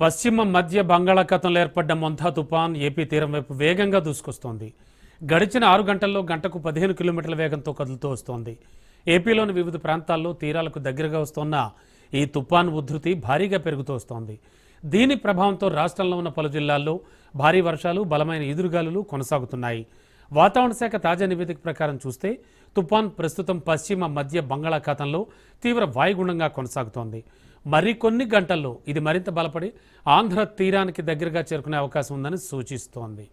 పశ్చిమ మధ్య బంగాళాఖాతంలో ఏర్పడ్డ మొంతా తుపాన్ ఏపీ తీరం వైపు వేగంగా దూసుకొస్తోంది. గడిచిన 6 గంటల్లో గంటకు 15 కిలోమీటర్ల వేగంతో కదులుతూ వస్తోంది. ఏపీలోని వివిధ ప్రాంతాల్లో తీరాలకు దగ్గరగా వస్తున్న ఈ తుపాన్ ఉధృతి భారీగా పెరుగుతూ వస్తోంది. దీని ప్రభావంతో రాష్ట్రంలో ఉన్న పలు జిల్లాల్లో భారీ వర్షాలు, బలమైన ఈదురుగాలులు కొనసాగుతున్నాయి. వాతావరణ శాఖ తాజా నివేదిక ప్రకారం చూస్తే తుపాన్ ప్రస్తుతం పశ్చిమ మధ్య బంగాళాఖాతంలో తీవ్ర వాయుగుండంగా కొనసాగుతోంది. మరికొన్ని గంటల్లో ఇది మరింత బలపడి ఆంధ్ర తీరానికి దగ్గరగా చేరుకునే అవకాశం ఉందని సూచిస్తోంది.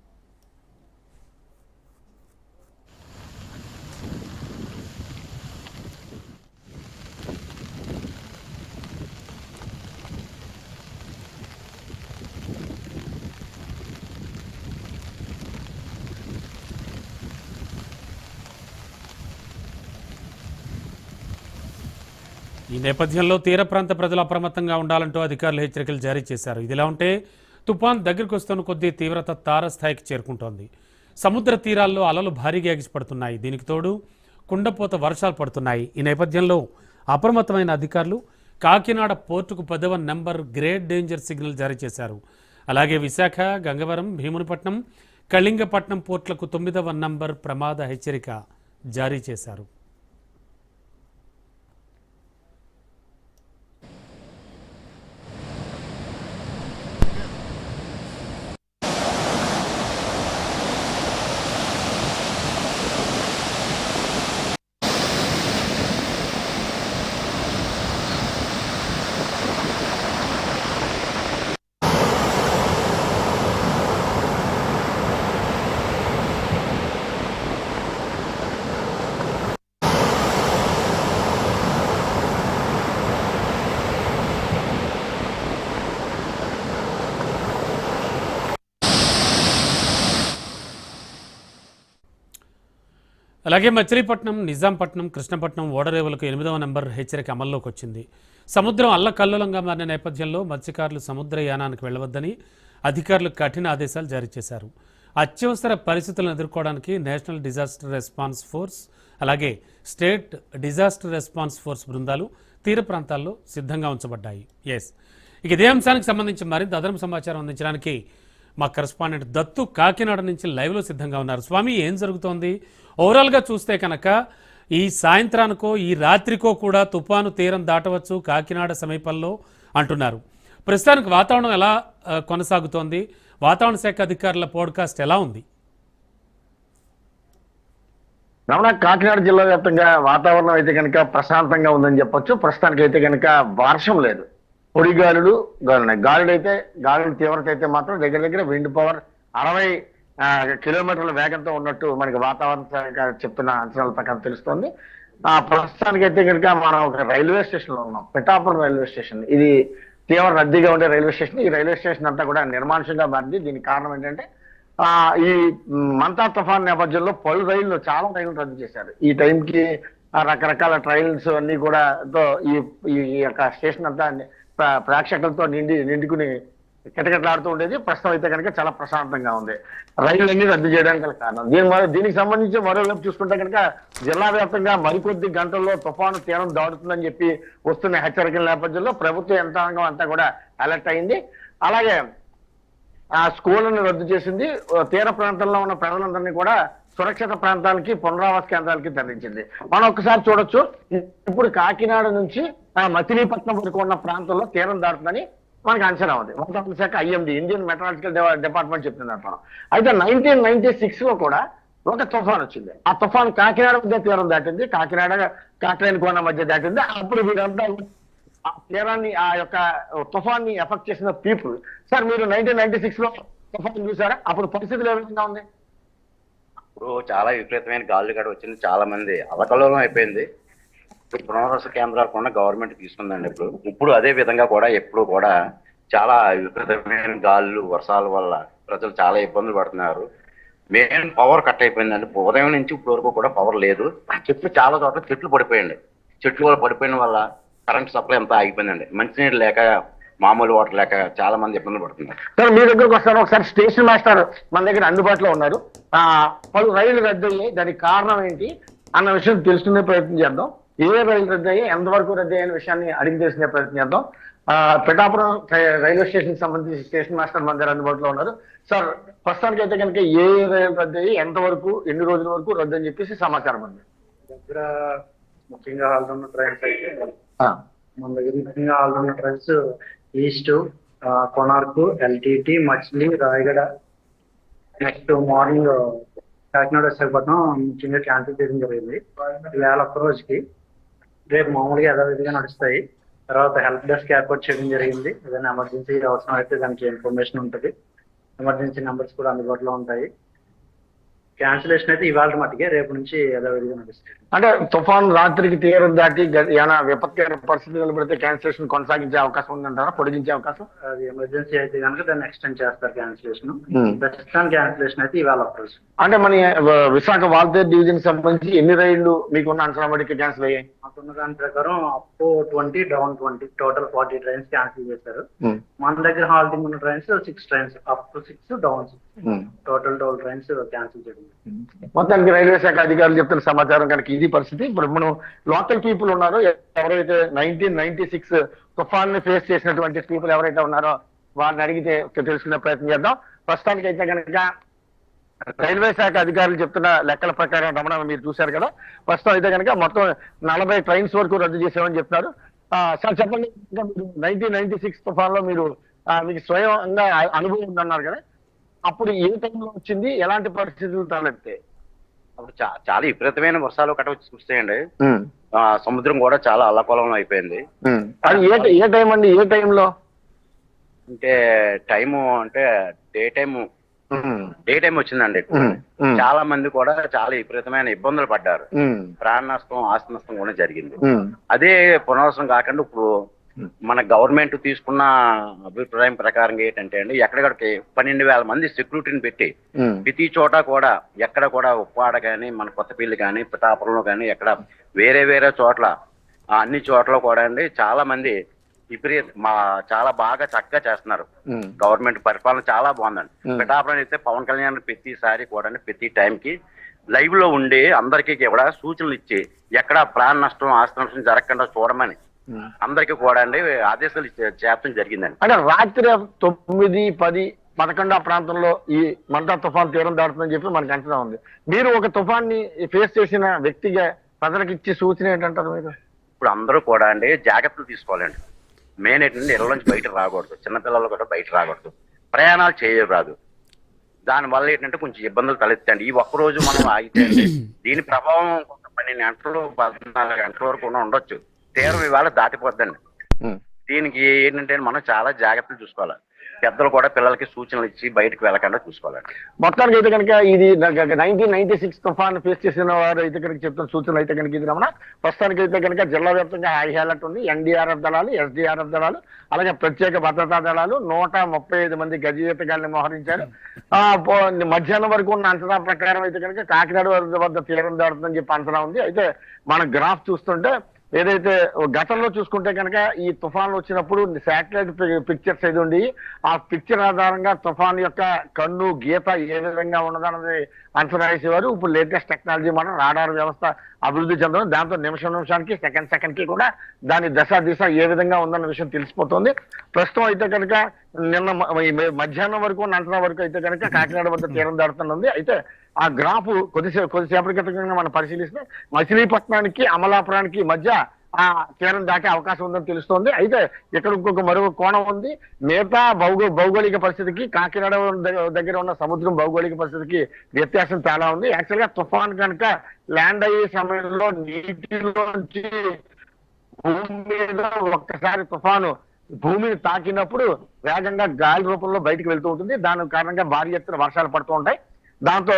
ఈ నేపథ్యంలో తీర ప్రాంత ప్రజలు అప్రమత్తంగా ఉండాలంటూ అధికారులు హెచ్చరికలు జారీ చేశారు. ఇదిలా ఉంటే తుపాన్ దగ్గరకు వస్తున్న కొద్దీ తీవ్రత తారస్థాయికి చేరుకుంటోంది. సముద్ర తీరాల్లో అలలు భారీగా ఎగిసిపడుతున్నాయి. దీనికి తోడు కుండపోత వర్షాలు పడుతున్నాయి. ఈ నేపథ్యంలో అప్రమత్తమైన అధికారులు కాకినాడ పోర్టుకు 10వ నెంబర్ గ్రేట్ డేంజర్ సిగ్నల్ జారీ చేశారు. అలాగే విశాఖ, గంగవరం, భీమునిపట్నం, కళింగపట్నం పోర్టులకు 9వ నంబర్ ప్రమాద హెచ్చరిక జారీ చేశారు. అలాగే మచిలీపట్నం, నిజాంపట్నం, కృష్ణపట్నం ఓడరేవులకు 8వ నంబర్ హెచ్చరిక అమల్లోకి వచ్చింది. సముద్రం అల్లకల్లోలంగా మారిన నేపథ్యంలో మత్స్యకారులు సముద్రయానానికి వెళ్లవద్దని అధికారులు కఠిన ఆదేశాలు జారీ చేశారు. అత్యవసర పరిస్థితులను ఎదుర్కోవడానికి నేషనల్ డిజాస్టర్ రెస్పాన్స్ ఫోర్స్, అలాగే స్టేట్ డిజాస్టర్ రెస్పాన్స్ ఫోర్స్ బృందాలు తీర ప్రాంతాల్లో సిద్ధంగా ఉంచబడ్డాయి. ఇక ఇదే అంశానికి సంబంధించి మరింత అదనపు సమాచారం అందించడానికి మా కరెస్పాండెంట్ దత్తు కాకినాడ నుంచి లైవ్లో సిద్ధంగా ఉన్నారు. స్వామి, ఏం జరుగుతోంది? ఓవరాల్గా చూస్తే కనుక ఈ సాయంత్రానికో ఈ రాత్రికో కూడా తుపాను తీరం దాటవచ్చు కాకినాడ సమీపంలో అంటున్నారు. ప్రస్తుతానికి వాతావరణం ఎలా కొనసాగుతోంది? వాతావరణ శాఖ అధికారుల పోడ్కాస్ట్ ఎలా ఉంది? రమణ, కాకినాడ జిల్లా వ్యాప్తంగా వాతావరణం అయితే కనుక ప్రశాంతంగా ఉందని చెప్పొచ్చు. ప్రస్తుతానికి అయితే కనుక వర్షం లేదు. పొడి గాలులు గాలులు అయితే గాలుల తీవ్రత అయితే మాత్రం దగ్గర దగ్గర విండ్ పవర్ 60 కిలోమీటర్ల వేగంతో ఉన్నట్టు మనకి వాతావరణ శాఖ చెప్తున్న అంచనాల ప్రకారం తెలుస్తోంది. ప్రస్తుతానికి అయితే కనుక మనం ఒక రైల్వే స్టేషన్ లో ఉన్నాం, పిఠాపురం రైల్వే స్టేషన్. ఇది తీవ్ర రద్దీగా ఉండే రైల్వే స్టేషన్. ఈ రైల్వే స్టేషన్ అంతా కూడా నిర్మానుషంగా మారింది. దీనికి కారణం ఏంటంటే ఈ మంతా తుఫాన్ నేపథ్యంలో పలు రైళ్లు, చాలా రైళ్లు రద్దు చేశారు. ఈ టైంకి రకరకాల ట్రైన్స్ అన్ని కూడా ఈ యొక్క స్టేషన్ అంతా ప్రేక్షకులతో నిండుకుని కిటకిటలాడుతూ ఉండేది. ప్రస్తుతం అయితే కనుక చాలా ప్రశాంతంగా ఉంది. రైళ్లన్నీ రద్దు చేయడానికి గల కారణం దీనికి సంబంధించి మరోవైపు చూసుకుంటే కనుక జిల్లా వ్యాప్తంగా మరికొద్ది గంటల్లో తుఫాను తీరం దాడుతుందని చెప్పి వస్తున్న హెచ్చరికల నేపథ్యంలో ప్రభుత్వ యంత్రాంగం అంతా కూడా అలర్ట్ అయింది. అలాగే స్కూళ్లను రద్దు చేసింది. తీర ప్రాంతంలో ఉన్న ప్రజలందరినీ కూడా సురక్షిత ప్రాంతాలకి, పునరావాస కేంద్రాలకి తరలించింది. మనం ఒకసారి చూడొచ్చు, ఇప్పుడు కాకినాడ నుంచి మచిలీపట్నం వరకు ఉన్న ప్రాంతంలో తీరం దాటుతుందని మనకి అంచనా ఉంది. వాతావరణ శాఖ IMD, ఇండియన్ మెట్రాలజికల్ డిపార్ట్మెంట్ చెప్తుంది అంటాం. అయితే 1996 లో కూడా ఒక తుఫాన్ వచ్చింది. ఆ తుఫాన్ కాకినాడ మధ్య తీరం దాటింది, కాకినాడ కాట్రేనికోన మధ్య దాటింది. అప్పుడు వీరంతా ఆ తీరాన్ని, ఆ యొక్క తుఫాన్ని ఎఫెక్ట్ చేసిన పీపుల్. సార్, మీరు 1996 లో తుఫాన్ చూసారా? అప్పుడు పరిస్థితులు ఏ విధంగా ఉంది? ఇప్పుడు చాలా విపరీతమైన గాలులు కూడా వచ్చింది. చాలా మంది అలకల్లోలం అయిపోయింది. ఇప్పుడు పునరావాస కేంద్రాలు కూడా గవర్నమెంట్ తీసుకుందండి. ఇప్పుడు అదే విధంగా కూడా ఎప్పుడు కూడా చాలా విపరీతమైన గాలులు, వర్షాల వల్ల ప్రజలు చాలా ఇబ్బందులు పడుతున్నారు. మెయిన్ పవర్ కట్ అయిపోయిందండి. ఉదయం నుంచి ఇప్పుడు వరకు కూడా పవర్ లేదు. చెట్లు చాలా చోట్ల చెట్లు పడిపోయింది. చెట్లు వల్ల పడిపోయిన వల్ల కరెంట్ సప్లై అంతా ఆగిపోయిందండి. మంచినీళ్ళు లేక, మామూలు వాటర్ లేక చాలా మంది ఇబ్బందులు పడుతున్నారు. సార్, మీ దగ్గరకు వస్తాను. ఒకసారి స్టేషన్ మాస్టర్ మన దగ్గర అందుబాటులో ఉన్నారు. పలు రైళ్లు రద్దు అయ్యాయి, దానికి కారణం ఏంటి అన్న విషయం తెలుసుకునే ప్రయత్నం చేద్దాం. ఏ రైలు రద్దు అయ్యాయి, ఎంతవరకు రద్దు అయ్యే విషయాన్ని అడిగి తెలుసుకునే ప్రయత్నం చేద్దాం. పిఠాపురం రైల్వే స్టేషన్ సంబంధించి స్టేషన్ మాస్టర్ మన దగ్గర అందుబాటులో ఉన్నారు. సార్, ప్రస్తుతానికి అయితే కనుక ఏ రైలు రద్దు అయ్యి ఎంతవరకు ఎన్ని రోజుల వరకు రద్దు అని చెప్పేసి సమాచారం ఉంది దగ్గర ముఖ్యంగా ఆల్రౌండ్ ట్రైన్స్ అయితే ఆ, మన దగ్గర ముఖ్యంగా all round trains east, కొనార్కు, LTT, మచిలీ, Rayagada, next morning Kakinada Visakhapatnam ముఖ్యంగా క్యాన్సిల్ చేయడం జరిగింది. ఇవాళ ఒక్క రోజుకి. రేపు మామూలుగా యథావిధిగా నడుస్తాయి. తర్వాత హెల్ప్ డెస్క్ ఏర్పాటు చేయడం జరిగింది. ఏదైనా ఎమర్జెన్సీ అవసరం అయితే దానికి ఇన్ఫర్మేషన్ ఉంటుంది. ఎమర్జెన్సీ నెంబర్స్ కూడా అందుబాటులో ఉంటాయి. క్యాన్సిలేషన్ అయితే ఇవాళ మట్టుకే, రేపు నుంచి యథావిధిగా నడుస్తాయి. అంటే తుఫాన్ రాత్రికి తీరం దాటి ఏమైనా విపత్కర పరిస్థితి నిలబడితే క్యాన్సిలేషన్ కొనసాగించే అవకాశం ఉందంటారా, పొడిగించే అవకాశం? అది ఎమర్జెన్సీ అయితే కనుక దాన్ని ఎక్స్టెండ్ చేస్తారు క్యాన్సిలేషన్. ప్రస్తుతానికి క్యాన్సిలేషన్ అయితే ఇవాళ ఒక్క రోజు. అంటే మన విశాఖ వాల్తేరు డివిజన్ సంబంధించి ఎన్ని రైళ్లు మీకున్న అంచనా బడికి క్యాన్సిల్ అయ్యాయి? మాకున్న దాని ప్రకారం up 20, down 20, total 40 trains cancel చేశారు. మన దగ్గర హాల్టింగ్ ఉన్న trains 6 trains, up 6, down 6, total 12 trains cancel చేయడం. మొత్తానికి రైల్వే శాఖ అధికారులు చెప్తున్న సమాచారం కనుక ఇది పరిస్థితి. ఇప్పుడు మనం లోకల్ పీపుల్ ఉన్నారో, ఎవరైతే 1996 తుఫాన్ ని ఫేస్ చేసినటువంటి పీపుల్ ఎవరైతే ఉన్నారో వారిని అడిగితే తెలుసుకునే ప్రయత్నం చేద్దాం. ప్రస్తుతానికి అయితే కనుక రైల్వే శాఖ అధికారులు చెప్తున్న లెక్కల ప్రకారం రమణ మీరు చూశారు కదా, ప్రస్తుతం అయితే కనుక మొత్తం 40 ట్రైన్స్ వరకు రద్దు చేసామని చెప్తున్నారు. సార్ చెప్పండి, 1996 తుఫాన్ లో మీరు మీకు స్వయంగా అనుభవం ఉందన్నారు కదా, అప్పుడు ఏ టైంలో వచ్చింది, ఎలాంటి పరిస్థితులు తలెత్తాయి? అప్పుడు చాలా విపరీతమైన వర్షాలు కట్ట వచ్చి చూస్తాయండి. సముద్రం కూడా చాలా అల్లకొలంలో అయిపోయింది. అది ఏ టైం అండి? ఏ టైంలో అంటే టైము అంటే డే టైం వచ్చిందండి. చాలా మంది కూడా చాలా విపరీతమైన ఇబ్బందులు పడ్డారు. ప్రాణ నష్టం, ఆస్తి నష్టం కూడా జరిగింది. అదే పునరావసరం కాకుండా ఇప్పుడు మన గవర్నమెంట్ తీసుకున్న అభిప్రాయం ప్రకారంగా ఏంటంటే అండి, ఎక్కడికడికి 12,000 మంది సెక్యూరిటీని పెట్టి ప్రతి చోట కూడా ఎక్కడ కూడా ఉప్పాడ కానీ, మన కొత్తపల్లి కానీ, పిఠాపురంలో కానీ, ఎక్కడ వేరే చోట్ల అన్ని చోట్ల కూడా అండి చాలా మంది చాలా బాగా చక్కగా చేస్తున్నారు. గవర్నమెంట్ పరిపాలన చాలా బాగుందండి. పిఠాపురం అయితే పవన్ కళ్యాణ్ ప్రతిసారి కూడా ప్రతి టైంకి లైవ్ లో ఉండి అందరికీ కూడా సూచనలు ఇచ్చి ఎక్కడ ప్రాణ నష్టం, ఆస్తి నష్టం జరగకుండా చూడమని అందరికీ కూడా అండి ఆదేశాలు చేయడం జరిగిందండి. అంటే రాత్రి 9, 10, 11 ఆ ప్రాంతంలో ఈ మంటా తుఫాన్ తీరం దాడుతుందని చెప్పి మనకు అంచనా ఉంది. మీరు ఒక తుఫాన్ని ఫేస్ చేసిన వ్యక్తిగా ప్రజలకు ఇచ్చే సూచన ఏంటంటారు మీరు? ఇప్పుడు అందరూ కూడా అండి జాగ్రత్తలు తీసుకోవాలండి. మెయిన్ ఏంటంటే ఇళ్ళ నుంచి బయట రాకూడదు, చిన్నపిల్లలు కూడా బయట రాకూడదు, ప్రయాణాలు చేయరాదు. దానివల్ల ఏంటంటే కొంచెం ఇబ్బందులు తలెత్తండి. ఈ ఒక్కరోజు మనం ఆగితే దీని ప్రభావం కొంత 12 గంటలు 14 గంటల వరకు ఉండొచ్చు. తీరం ఇవాళ దాటిపోద్దండి. దీనికి ఏంటంటే మనం చాలా జాగ్రత్తలు చూసుకోవాలి. పెద్దలు కూడా పిల్లలకి సూచనలు ఇచ్చి బయటకు వెళ్ళకుండా చూసుకోవాలండి. మొత్తానికి అయితే కనుక ఇది 1996 తుఫాన్ ఫేస్ చేసిన వారు అయితే కనుక చెప్తున్న సూచనలు అయితే కనుక ఇది రమణ. ప్రస్తుతానికి అయితే కనుక జిల్లా వ్యాప్తంగా హై అలర్ట్ ఉంది. ఎన్డీఆర్ఎఫ్ దళాలు, ఎస్డీఆర్ఎఫ్ దళాలు, అలాగే ప్రత్యేక భద్రతా దళాలు 135 మంది గజీతగాల్ని మోహరించారు. మధ్యాహ్నం వరకు ఉన్న అంచనా ప్రకారం అయితే కనుక కాకినాడ వద్ద తీరం దాడుతుందని చెప్పి అంచనా ఉంది. అయితే మన గ్రాఫ్ చూస్తుంటే ఏదైతే గతంలో చూసుకుంటే కనుక ఈ తుఫాన్లు వచ్చినప్పుడు శాటిలైట్ పిక్చర్స్ ఏది ఉండి ఆ పిక్చర్ ఆధారంగా తుఫాన్ యొక్క కన్ను గీత ఏ విధంగా ఉన్నదన్నది అంచనా వేసేవారు. ఇప్పుడు లేటెస్ట్ టెక్నాలజీ మనం రాడార్ వ్యవస్థ అభివృద్ధి చెందడం, దాంతో నిమిషానికి సెకండ్ కి కూడా దాని దిశ ఏ విధంగా ఉందన్న విషయం తెలిసిపోతుంది. ప్రస్తుతం అయితే కనుక నిన్న మధ్యాహ్నం వరకు అంచనా వరకు అయితే కనుక కాకినాడ వద్ద తీరం దాడుతున్నది. అయితే ఆ గ్రాఫ్ కొద్దిసేపటి క్రితంగా మనం పరిశీలిస్తే మచిలీపట్నానికి, అమలాపురానికి మధ్య ఆ తీరం దాటే అవకాశం ఉందని తెలుస్తోంది. అయితే ఇక్కడ ఇంకొక మరో కోణం ఉంది. మిగతా భౌగోళిక పరిస్థితికి కాకినాడ దగ్గర ఉన్న సముద్రం భౌగోళిక పరిస్థితికి వ్యత్యాసం చాలా ఉంది. యాక్చువల్ గా తుఫాన్ కనుక ల్యాండ్ అయ్యే సమయంలో నీటిలోంచి భూమి మీద ఒక్కసారి తుఫాను భూమిని తాకినప్పుడు వేగంగా గాలి రూపంలో బయటకు వెళ్తూ ఉంటుంది. దాని కారణంగా భారీ ఎత్తున వర్షాలు పడుతూ ఉంటాయి. దాంతో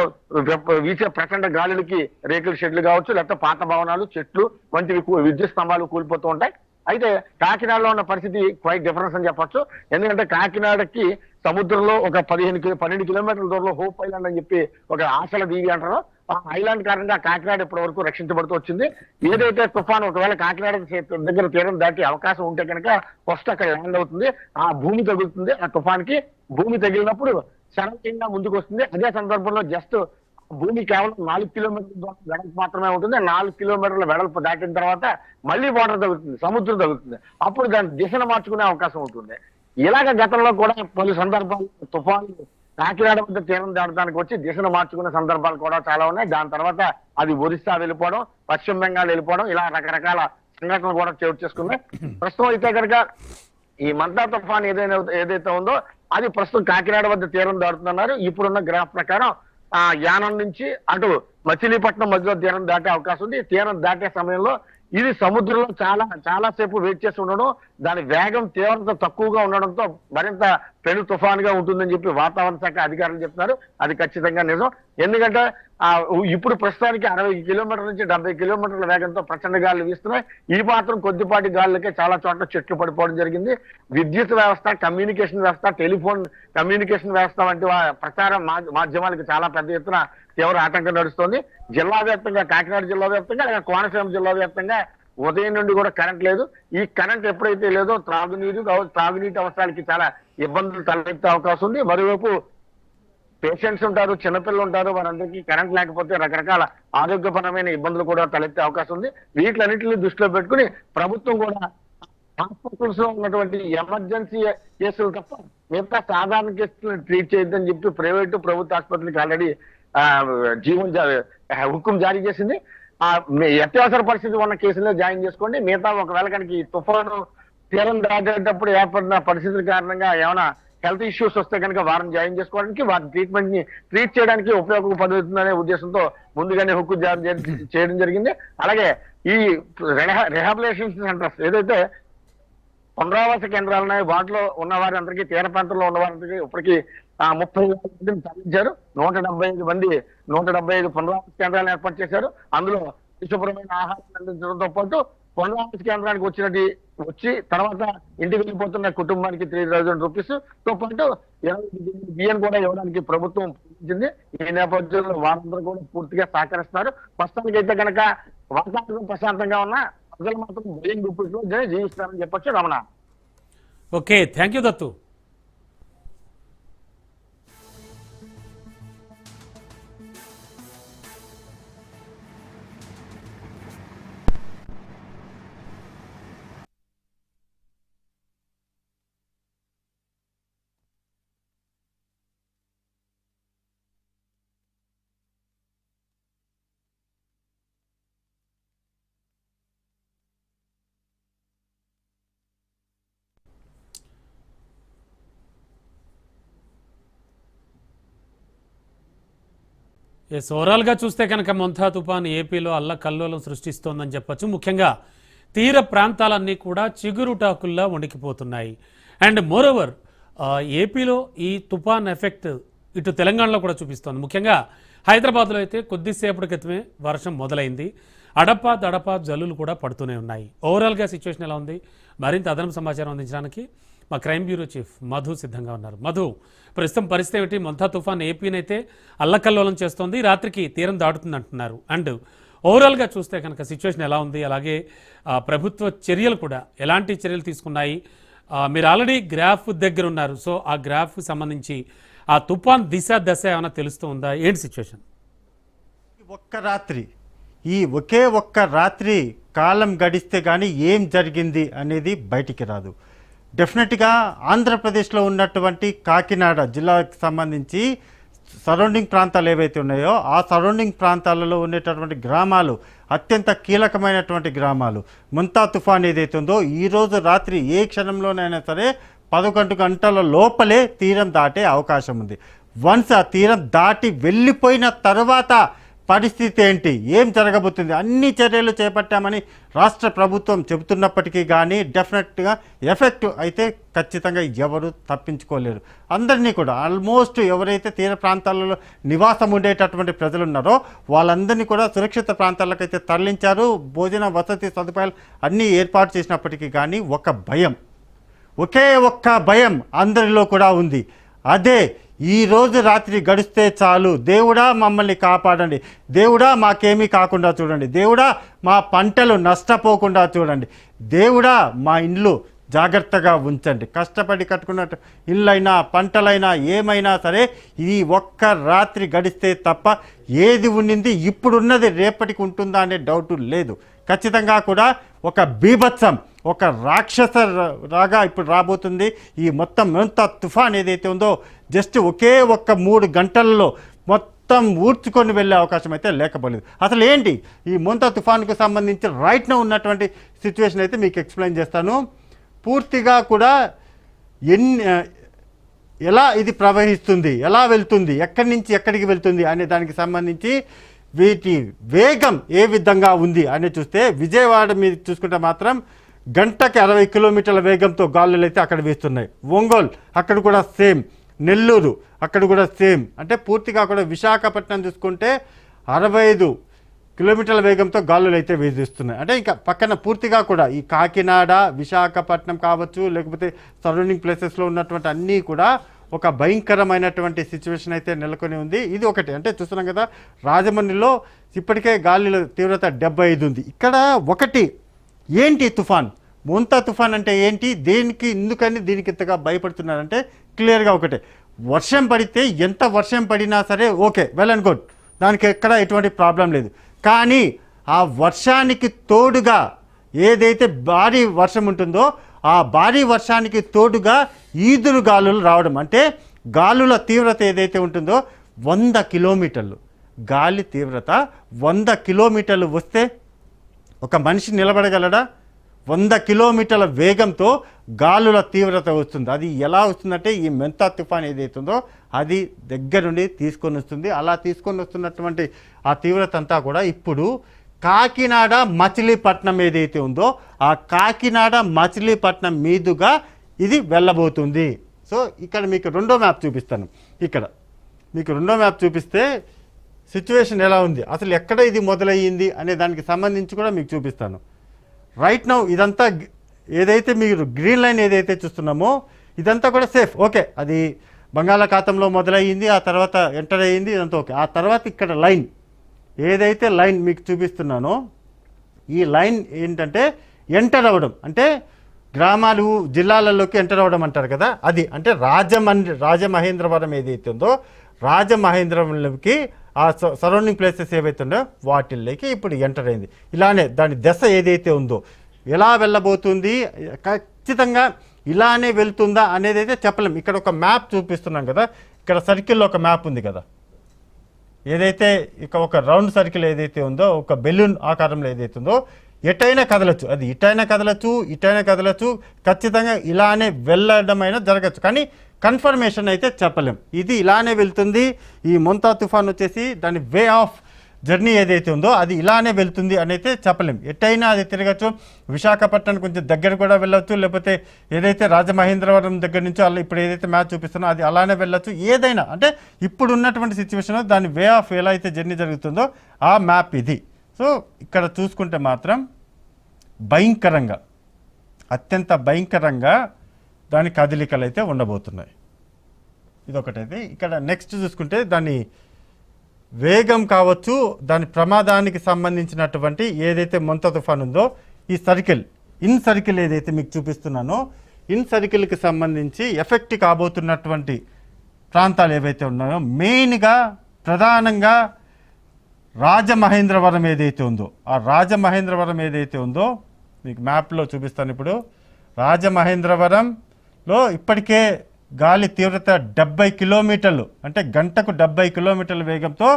వీచే ప్రచండ గాలులకి రేకుల షెడ్లు కావచ్చు, లేకపోతే పాత భవనాలు, చెట్లు వంటివి విద్యుత్ స్తంభాలు కూలిపోతూ ఉంటాయి. అయితే కాకినాడలో ఉన్న పరిస్థితి క్వైట్ డిఫరెన్స్ అని చెప్పొచ్చు. ఎందుకంటే కాకినాడకి సముద్రంలో ఒక 12 కిలోమీటర్ల దూరంలో హోప్ ఐలాండ్ అని చెప్పి ఒక ఆశల దీవి అంటారో ఆ ఐలాండ్ కారణంగా కాకినాడ ఇప్పటి వరకు రక్షించబడుతూ వచ్చింది. ఏదైతే తుఫాన్ ఒకవేళ కాకినాడ దగ్గర తీరం దాటి అవకాశం ఉంటే కనుక ఫస్ట్ అక్కడ ల్యాండ్ అవుతుంది, ఆ భూమి తగులుతుంది. ఆ తుఫాన్కి భూమి తగిలినప్పుడు శరంగా ముందుకు వస్తుంది. అదే సందర్భంలో జస్ట్ భూమి కేవలం 4 కిలోమీటర్ల వెడల్పు మాత్రమే ఉంటుంది. 4 కిలోమీటర్ల వెడల్పు దాటిన తర్వాత మళ్ళీ వాటర్ తగ్గుతుంది, సముద్రం తగ్గుతుంది. అప్పుడు దాని దిశను మార్చుకునే అవకాశం ఉంటుంది. ఇలాగ గతంలో కూడా పలు సందర్భాలు తుఫాను కాకినాడ వద్ద తీరం దాటడానికి వచ్చి దిశను మార్చుకునే సందర్భాలు కూడా చాలా ఉన్నాయి. దాని తర్వాత అది ఒరిస్సా వెళ్ళిపోవడం, పశ్చిమ బెంగాల్ వెళ్ళిపోవడం, ఇలా రకరకాల సంఘటనలు కూడా చోటు చేసుకున్నాయి. ప్రస్తుతం అయితే కనుక ఈ మంతా తుఫాన్ ఏదైతే ఉందో అది ప్రస్తుతం కాకినాడ వద్ద తీరం దాటుతున్నారు. ఇప్పుడున్న గ్రాఫ్ ప్రకారం యానం నుంచి అటు మచిలీపట్నం మధ్యలో తీరం దాటే అవకాశం ఉంది. తీరం దాటే సమయంలో ఇది సముద్రంలో చాలా సేపు వెయిట్ చేసి ఉండడం, దాని వేగం తీవ్రత తక్కువగా ఉండడంతో మరింత పెను తుఫానుగా ఉంటుందని చెప్పి వాతావరణ శాఖ అధికారులు చెప్తున్నారు. అది ఖచ్చితంగా నిజం. ఎందుకంటే ఇప్పుడు ప్రస్తుతానికి 60 కిలోమీటర్ల నుంచి 70 కిలోమీటర్ల వేగంతో ప్రచండ గాలులు వీస్తున్నాయి. ఈ మాత్రం కొద్దిపాటి గాలులకే చాలా చోట్ల చెట్లు పడిపోవడం జరిగింది. విద్యుత్ వ్యవస్థ, కమ్యూనికేషన్ వ్యవస్థ, టెలిఫోన్ కమ్యూనికేషన్ వ్యవస్థ వంటి ప్రచార మాధ్యమాలకు చాలా పెద్ద ఎత్తున తీవ్ర ఆటంకం నడుస్తోంది. జిల్లా వ్యాప్తంగా, కాకినాడ జిల్లా వ్యాప్తంగా, అలాగే కోనసీమ జిల్లా వ్యాప్తంగా ఉదయం నుండి కూడా కరెంట్ లేదు. ఈ కరెంట్ ఎప్పుడైతే లేదో త్రాగునీటి అవసరాలకి చాలా ఇబ్బందులు తలెత్తే అవకాశం ఉంది. మరోవైపు పేషెంట్స్ ఉంటారు, చిన్నపిల్లలు ఉంటారు, వారందరికీ కరెంట్ లేకపోతే రకరకాల ఆరోగ్యపరమైన ఇబ్బందులు కూడా తలెత్తే అవకాశం ఉంది. వీటిలన్నింటినీ దృష్టిలో పెట్టుకుని ప్రభుత్వం కూడా హాస్పిటల్స్ లో ఉన్నటువంటి ఎమర్జెన్సీ కేసులు తప్ప మిగతా సాధారణ కేసులను ట్రీట్ చేయొద్దని చెప్పి ప్రభుత్వ ఆసుపత్రికి ఆల్రెడీ హుకుం జారీ చేసింది. అత్యవసర పరిస్థితి ఉన్న కేసుల్లో జాయిన్ చేసుకోండి. మిగతా ఒకవేళ కనుక ఈ తుఫాను తీరం దాటేటప్పుడు ఏర్పడిన పరిస్థితుల కారణంగా ఏమైనా హెల్త్ ఇష్యూస్ వస్తే కనుక వారిని జాయిన్ చేసుకోవడానికి, వారి ట్రీట్మెంట్ ని ట్రీట్ చేయడానికి ఉపయోగపడుతుందనే ఉద్దేశంతో ముందుగానే హుక్కు జారీ చేయడం జరిగింది. అలాగే ఈ రిహాబిలిటేషన్ సెంటర్స్ ఏదైతే పునరావాస కేంద్రాలు ఉన్నాయి, వాటిలో ఉన్న వారందరికీ, తీర ప్రాంతంలో ఉన్న వారందరికీ ఇప్పటికీ 30,000 మందిని తరలించారు. 175 పునరావాస కేంద్రాలను ఏర్పాటు చేశారు. అందులో శుభ్రమైన ఆహారం అందించడంతో పాటు పునరావాస కేంద్రానికి వచ్చి తర్వాత ఇంటికి వెళ్ళిపోతున్న కుటుంబానికి 3,000 రూపీస్ తో పాటు 20 బియ్యం కూడా ఇవ్వడానికి ప్రభుత్వం ప్రకటించింది. ఈ నేపథ్యంలో వారందరూ కూడా పూర్తిగా సహకరిస్తున్నారు. ప్రస్తుతానికి అయితే కనుక వాతావరణం ప్రశాంతంగా ఉన్న ప్రజలు మాత్రం భయం గుప్పిట్లో జీవిస్తారని చెప్పొచ్చు. Ramana. Okay, thank you Dattu. Yes, ఓవరాల్గా చూస్తే కనుక మొంతా తుఫాన్ ఏపీలో అల్లకల్లోలం సృష్టిస్తోందని చెప్పొచ్చు. ముఖ్యంగా తీర ప్రాంతాలన్నీ కూడా చిగురుటాకుల్లా వణికిపోతున్నాయి. అండ్ మోరోవర్ ఏపీలో ఈ తుఫాన్ ఎఫెక్ట్ ఇటు తెలంగాణలో కూడా చూపిస్తోంది. ముఖ్యంగా హైదరాబాద్లో అయితే కొద్దిసేపటి క్రితమే వర్షం మొదలైంది. అడపా జల్లులు కూడా పడుతూనే ఉన్నాయి. ఓవరాల్గా సిచ్యువేషన్ ఎలా ఉంది? మరింత అదనపు సమాచారం అందించడానికి మా క్రైమ్ బ్యూరో చీఫ్ మధు సిద్ధంగా ఉన్నారు. మధు, ప్రస్తుతం పరిస్థితి ఏమిటి? మొంతా తుఫాన్ ఏపీనైతే అల్లకల్లోలం చేస్తోంది, రాత్రికి తీరం దాటుతుంది అంటున్నారు. అండ్ ఓవరాల్గా చూస్తే కనుక సిచ్యువేషన్ ఎలా ఉంది? అలాగే ప్రభుత్వ చర్యలు కూడా ఎలాంటి చర్యలు తీసుకున్నాయి? మీరు ఆల్రెడీ గ్రాఫ్ దగ్గర ఉన్నారు, సో ఆ గ్రాఫ్ సంబంధించి ఆ తుఫాన్ దశ ఏమైనా తెలుస్తూ ఉందా? ఏంటి సిచ్యువేషన్? ఒకే ఒక్క రాత్రి కాలం గడిస్తే కానీ ఏం జరిగింది అనేది బయటికి రాదు. డెఫినెట్గా ఆంధ్రప్రదేశ్లో ఉన్నటువంటి కాకినాడ జిల్లాకు సంబంధించి సరౌండింగ్ ప్రాంతాలు ఏవైతే ఉన్నాయో ఆ సరౌండింగ్ ప్రాంతాలలో ఉండేటటువంటి గ్రామాలు అత్యంత కీలకమైనటువంటి గ్రామాలు. మొంతా తుఫాన్ ఏదైతే ఉందో ఈరోజు రాత్రి ఏ క్షణంలోనైనా సరే 11 గంటల లోపలే తీరం దాటే అవకాశం ఉంది. వన్స్ ఆ తీరం దాటి వెళ్ళిపోయిన తర్వాత పరిస్థితి ఏంటి, ఏం జరగబోతుంది? అన్ని చర్యలు చేపట్టామని రాష్ట్ర ప్రభుత్వం చెబుతున్నప్పటికీ కానీ డెఫినెట్గా ఎఫెక్ట్ అయితే ఖచ్చితంగా ఎవరు తప్పించుకోలేరు. అందరినీ కూడా ఆల్మోస్ట్ ఎవరైతే తీర ప్రాంతాలలో నివాసం ఉండేటటువంటి ప్రజలు ఉన్నారో వాళ్ళందరినీ కూడా సురక్షిత ప్రాంతాలకైతే తరలించారు. భోజన వసతి సదుపాయాలు అన్నీ ఏర్పాటు చేసినప్పటికీ కానీ ఒకే ఒక్క భయం అందరిలో కూడా ఉంది. అదే ఈరోజు రాత్రి గడిస్తే చాలు, దేవుడా మమ్మల్ని కాపాడండి, దేవుడా మాకేమీ కాకుండా చూడండి, దేవుడా మా పంటలు నష్టపోకుండా చూడండి, దేవుడా మా ఇండ్లు జాగ్రత్తగా ఉంచండి. కష్టపడి కట్టుకున్న ఇళ్ళైనా పంటలైనా ఏమైనా సరే ఈ ఒక్క రాత్రి గడిస్తే తప్ప ఏది ఉండింది ఇప్పుడున్నది రేపటికి ఉంటుందా అనే డౌట్ లేదు. ఖచ్చితంగా కూడా ఒక బీభత్సం, ఒక రాక్షస రాగా ఇప్పుడు రాబోతుంది. ఈ మొత్తం మొంతా తుఫాన్ ఏదైతే ఉందో జస్ట్ ఒకే ఒక్క 3 గంటల్లో మొత్తం ఊడ్చుకొని వెళ్ళే అవకాశం అయితే లేకపోలేదు. అసలు ఏంటి ఈ మొంతా తుఫాన్కు సంబంధించి రైట్న ఉన్నటువంటి సిచ్యువేషన్ అయితే మీకు ఎక్స్ప్లెయిన్ చేస్తాను. పూర్తిగా కూడా ఎలా ఇది ప్రవహిస్తుంది, ఎలా వెళ్తుంది, ఎక్కడి నుంచి ఎక్కడికి వెళ్తుంది అనే దానికి సంబంధించి వీటి వేగం ఏ విధంగా ఉంది అని చూస్తే విజయవాడ మీద చూసుకుంటే మాత్రం గంటకి 60 కిలోమీటర్ల వేగంతో గాలులు అయితే అక్కడ వీస్తున్నాయి. ఒంగోలు అక్కడ కూడా సేమ్, నెల్లూరు అక్కడ కూడా సేమ్. అంటే పూర్తిగా కూడా విశాఖపట్నం చూసుకుంటే 65 కిలోమీటర్ల వేగంతో గాలులు అయితే వీస్తున్నాయి. అంటే ఇంకా పక్కన పూర్తిగా కూడా ఈ కాకినాడ, విశాఖపట్నం కావచ్చు, లేకపోతే సరౌండింగ్ ప్లేసెస్లో ఉన్నటువంటి అన్నీ కూడా ఒక భయంకరమైనటువంటి సిచ్యువేషన్ అయితే నెలకొని ఉంది. ఇది ఒకటి. అంటే చూస్తున్నాం కదా, రాజమండ్రిలో ఇప్పటికే గాలిలో తీవ్రత 75 ఉంది. ఇక్కడ ఒకటి ఏంటి తుఫాన్, మొంతా తుఫాన్ అంటే ఏంటి, దేనికి ఎందుకని దీనికి ఇంతగా భయపడుతున్నారంటే క్లియర్గా ఒకటే, వర్షం పడితే ఎంత వర్షం పడినా సరే ఓకే, వెల్ అండ్ గుడ్, దానికి ఎక్కడ ఎటువంటి ప్రాబ్లం లేదు. కానీ ఆ వర్షానికి తోడుగా ఏదైతే భారీ వర్షం ఉంటుందో ఆ భారీ వర్షానికి తోడుగా ఈదురు గాలులు రావడం, అంటే గాలుల తీవ్రత ఏదైతే ఉంటుందో 100 కిలోమీటర్లు గాలి తీవ్రత 100 కిలోమీటర్లు వస్తే ఒక మనిషి నిలబడగలడా? 100 కిలోమీటర్ల వేగంతో గాలుల తీవ్రత వస్తుంది. అది ఎలా వస్తుందంటే ఈ మొంతా తుఫాన్ ఏదైతుందో అది దగ్గరుండి తీసుకొని వస్తుంది. అలా తీసుకొని వస్తున్నటువంటి ఆ తీవ్రత అంతా కూడా ఇప్పుడు కాకినాడ మచిలీపట్నం ఏదైతే ఉందో ఆ కాకినాడ మచిలీపట్నం మీదుగా ఇది వెళ్ళబోతుంది. సో ఇక్కడ మీకు రెండో మ్యాప్ చూపిస్తాను. ఇక్కడ మీకు రెండో మ్యాప్ చూపిస్తే సిచ్యువేషన్ ఎలా ఉంది, అసలు ఎక్కడ ఇది మొదలయ్యింది అనే దానికి సంబంధించి కూడా మీకు చూపిస్తాను. రైట్ నౌ ఇదంతా ఏదైతే మీరు గ్రీన్ లైన్ ఏదైతే చూస్తున్నామో ఇదంతా కూడా సేఫ్, ఓకే, అది బంగాళాఖాతంలో మొదలయ్యింది, ఆ తర్వాత ఎంటర్ అయ్యింది, ఇదంతా ఓకే. ఆ తర్వాత ఇక్కడ లైన్ ఏదైతే లైన్ మీకు చూపిస్తున్నానో ఈ లైన్ ఏంటంటే ఎంటర్ అవ్వడం, అంటే గ్రామాలు జిల్లాలలోకి ఎంటర్ అవ్వడం అంటారు కదా, అది అంటే రాజమహేంద్రవరం ఏదైతే ఉందో రాజమహేంద్రవరంలోకి ఆ సరౌండింగ్ ప్లేసెస్ ఏవైతే ఉందో వాటిల్లోకి ఇప్పుడు ఎంటర్ అయింది. ఇలానే దాని దశ ఏదైతే ఉందో ఎలా వెళ్ళబోతుంది, ఖచ్చితంగా ఇలానే వెళ్తుందా అనేది అయితే చెప్పలేం. ఇక్కడ ఒక మ్యాప్ చూపిస్తున్నాం కదా, ఇక్కడ సర్కిల్లో ఒక మ్యాప్ ఉంది కదా, ఏదైతే ఇక ఒక రౌండ్ సర్కిల్ ఏదైతే ఉందో ఒక బెలూన్ ఆకారంలో ఏదైతే ఉందో ఎటైనా కదలచ్చు, అది ఇటైనా కదలచ్చు, ఇటైనా కదలచ్చు, ఖచ్చితంగా ఇలానే వెళ్ళడమైనా జరగచ్చు, కానీ కన్ఫర్మేషన్ అయితే చెప్పలేం. ఇది ఇలానే వెళ్తుంది. ఈ మొంతా తుఫాన్ వచ్చేసి దాని వే ఆఫ్ జర్నీ ఏదైతే ఉందో అది ఇలానే వెళ్తుంది అని అయితే చెప్పలేం. ఎటైనా అది తిరగచ్చు, విశాఖపట్నం కొంచెం దగ్గర కూడా వెళ్ళొచ్చు, లేకపోతే ఏదైతే రాజమహేంద్రవరం దగ్గర నుంచో అలా ఇప్పుడు ఏదైతే మ్యాచ్ చూపిస్తున్నో అది అలానే వెళ్ళొచ్చు, ఏదైనా. అంటే ఇప్పుడు ఉన్నటువంటి సిచ్యువేషన్ దాని వే ఆఫ్ ఎలా అయితే జర్నీ జరుగుతుందో ఆ మ్యాప్ ఇది. సో ఇక్కడ చూసుకుంటే మాత్రం భయంకరంగా, అత్యంత భయంకరంగా దాని కదలికలు అయితే ఉండబోతున్నాయి. ఇదొకటైతే ఇక్కడ నెక్స్ట్ చూసుకుంటే దాని వేగం కావచ్చు, దాని ప్రమాదానికి సంబంధించినటువంటి ఏదైతే మొంతా తుఫాన్ ఉందో ఈ సర్కిల్, ఇన్ సర్కిల్ ఏదైతే మీకు చూపిస్తున్నానో ఇన్ సర్కిల్కి సంబంధించి ఎఫెక్ట్ కాబోతున్నటువంటి ప్రాంతాలు ఏవైతే ఉన్నాయో మెయిన్గా ప్రధానంగా రాజమహేంద్రవరం ఏదైతే ఉందో ఆ రాజమహేంద్రవరం ఏదైతే ఉందో మీకు మ్యాప్లో చూపిస్తాను. ఇప్పుడు రాజమహేంద్రవరంలో ఇప్పటికే గాలి తీవ్రత 70 కిలోమీటర్లు, అంటే గంటకు 70 కిలోమీటర్ల వేగంతో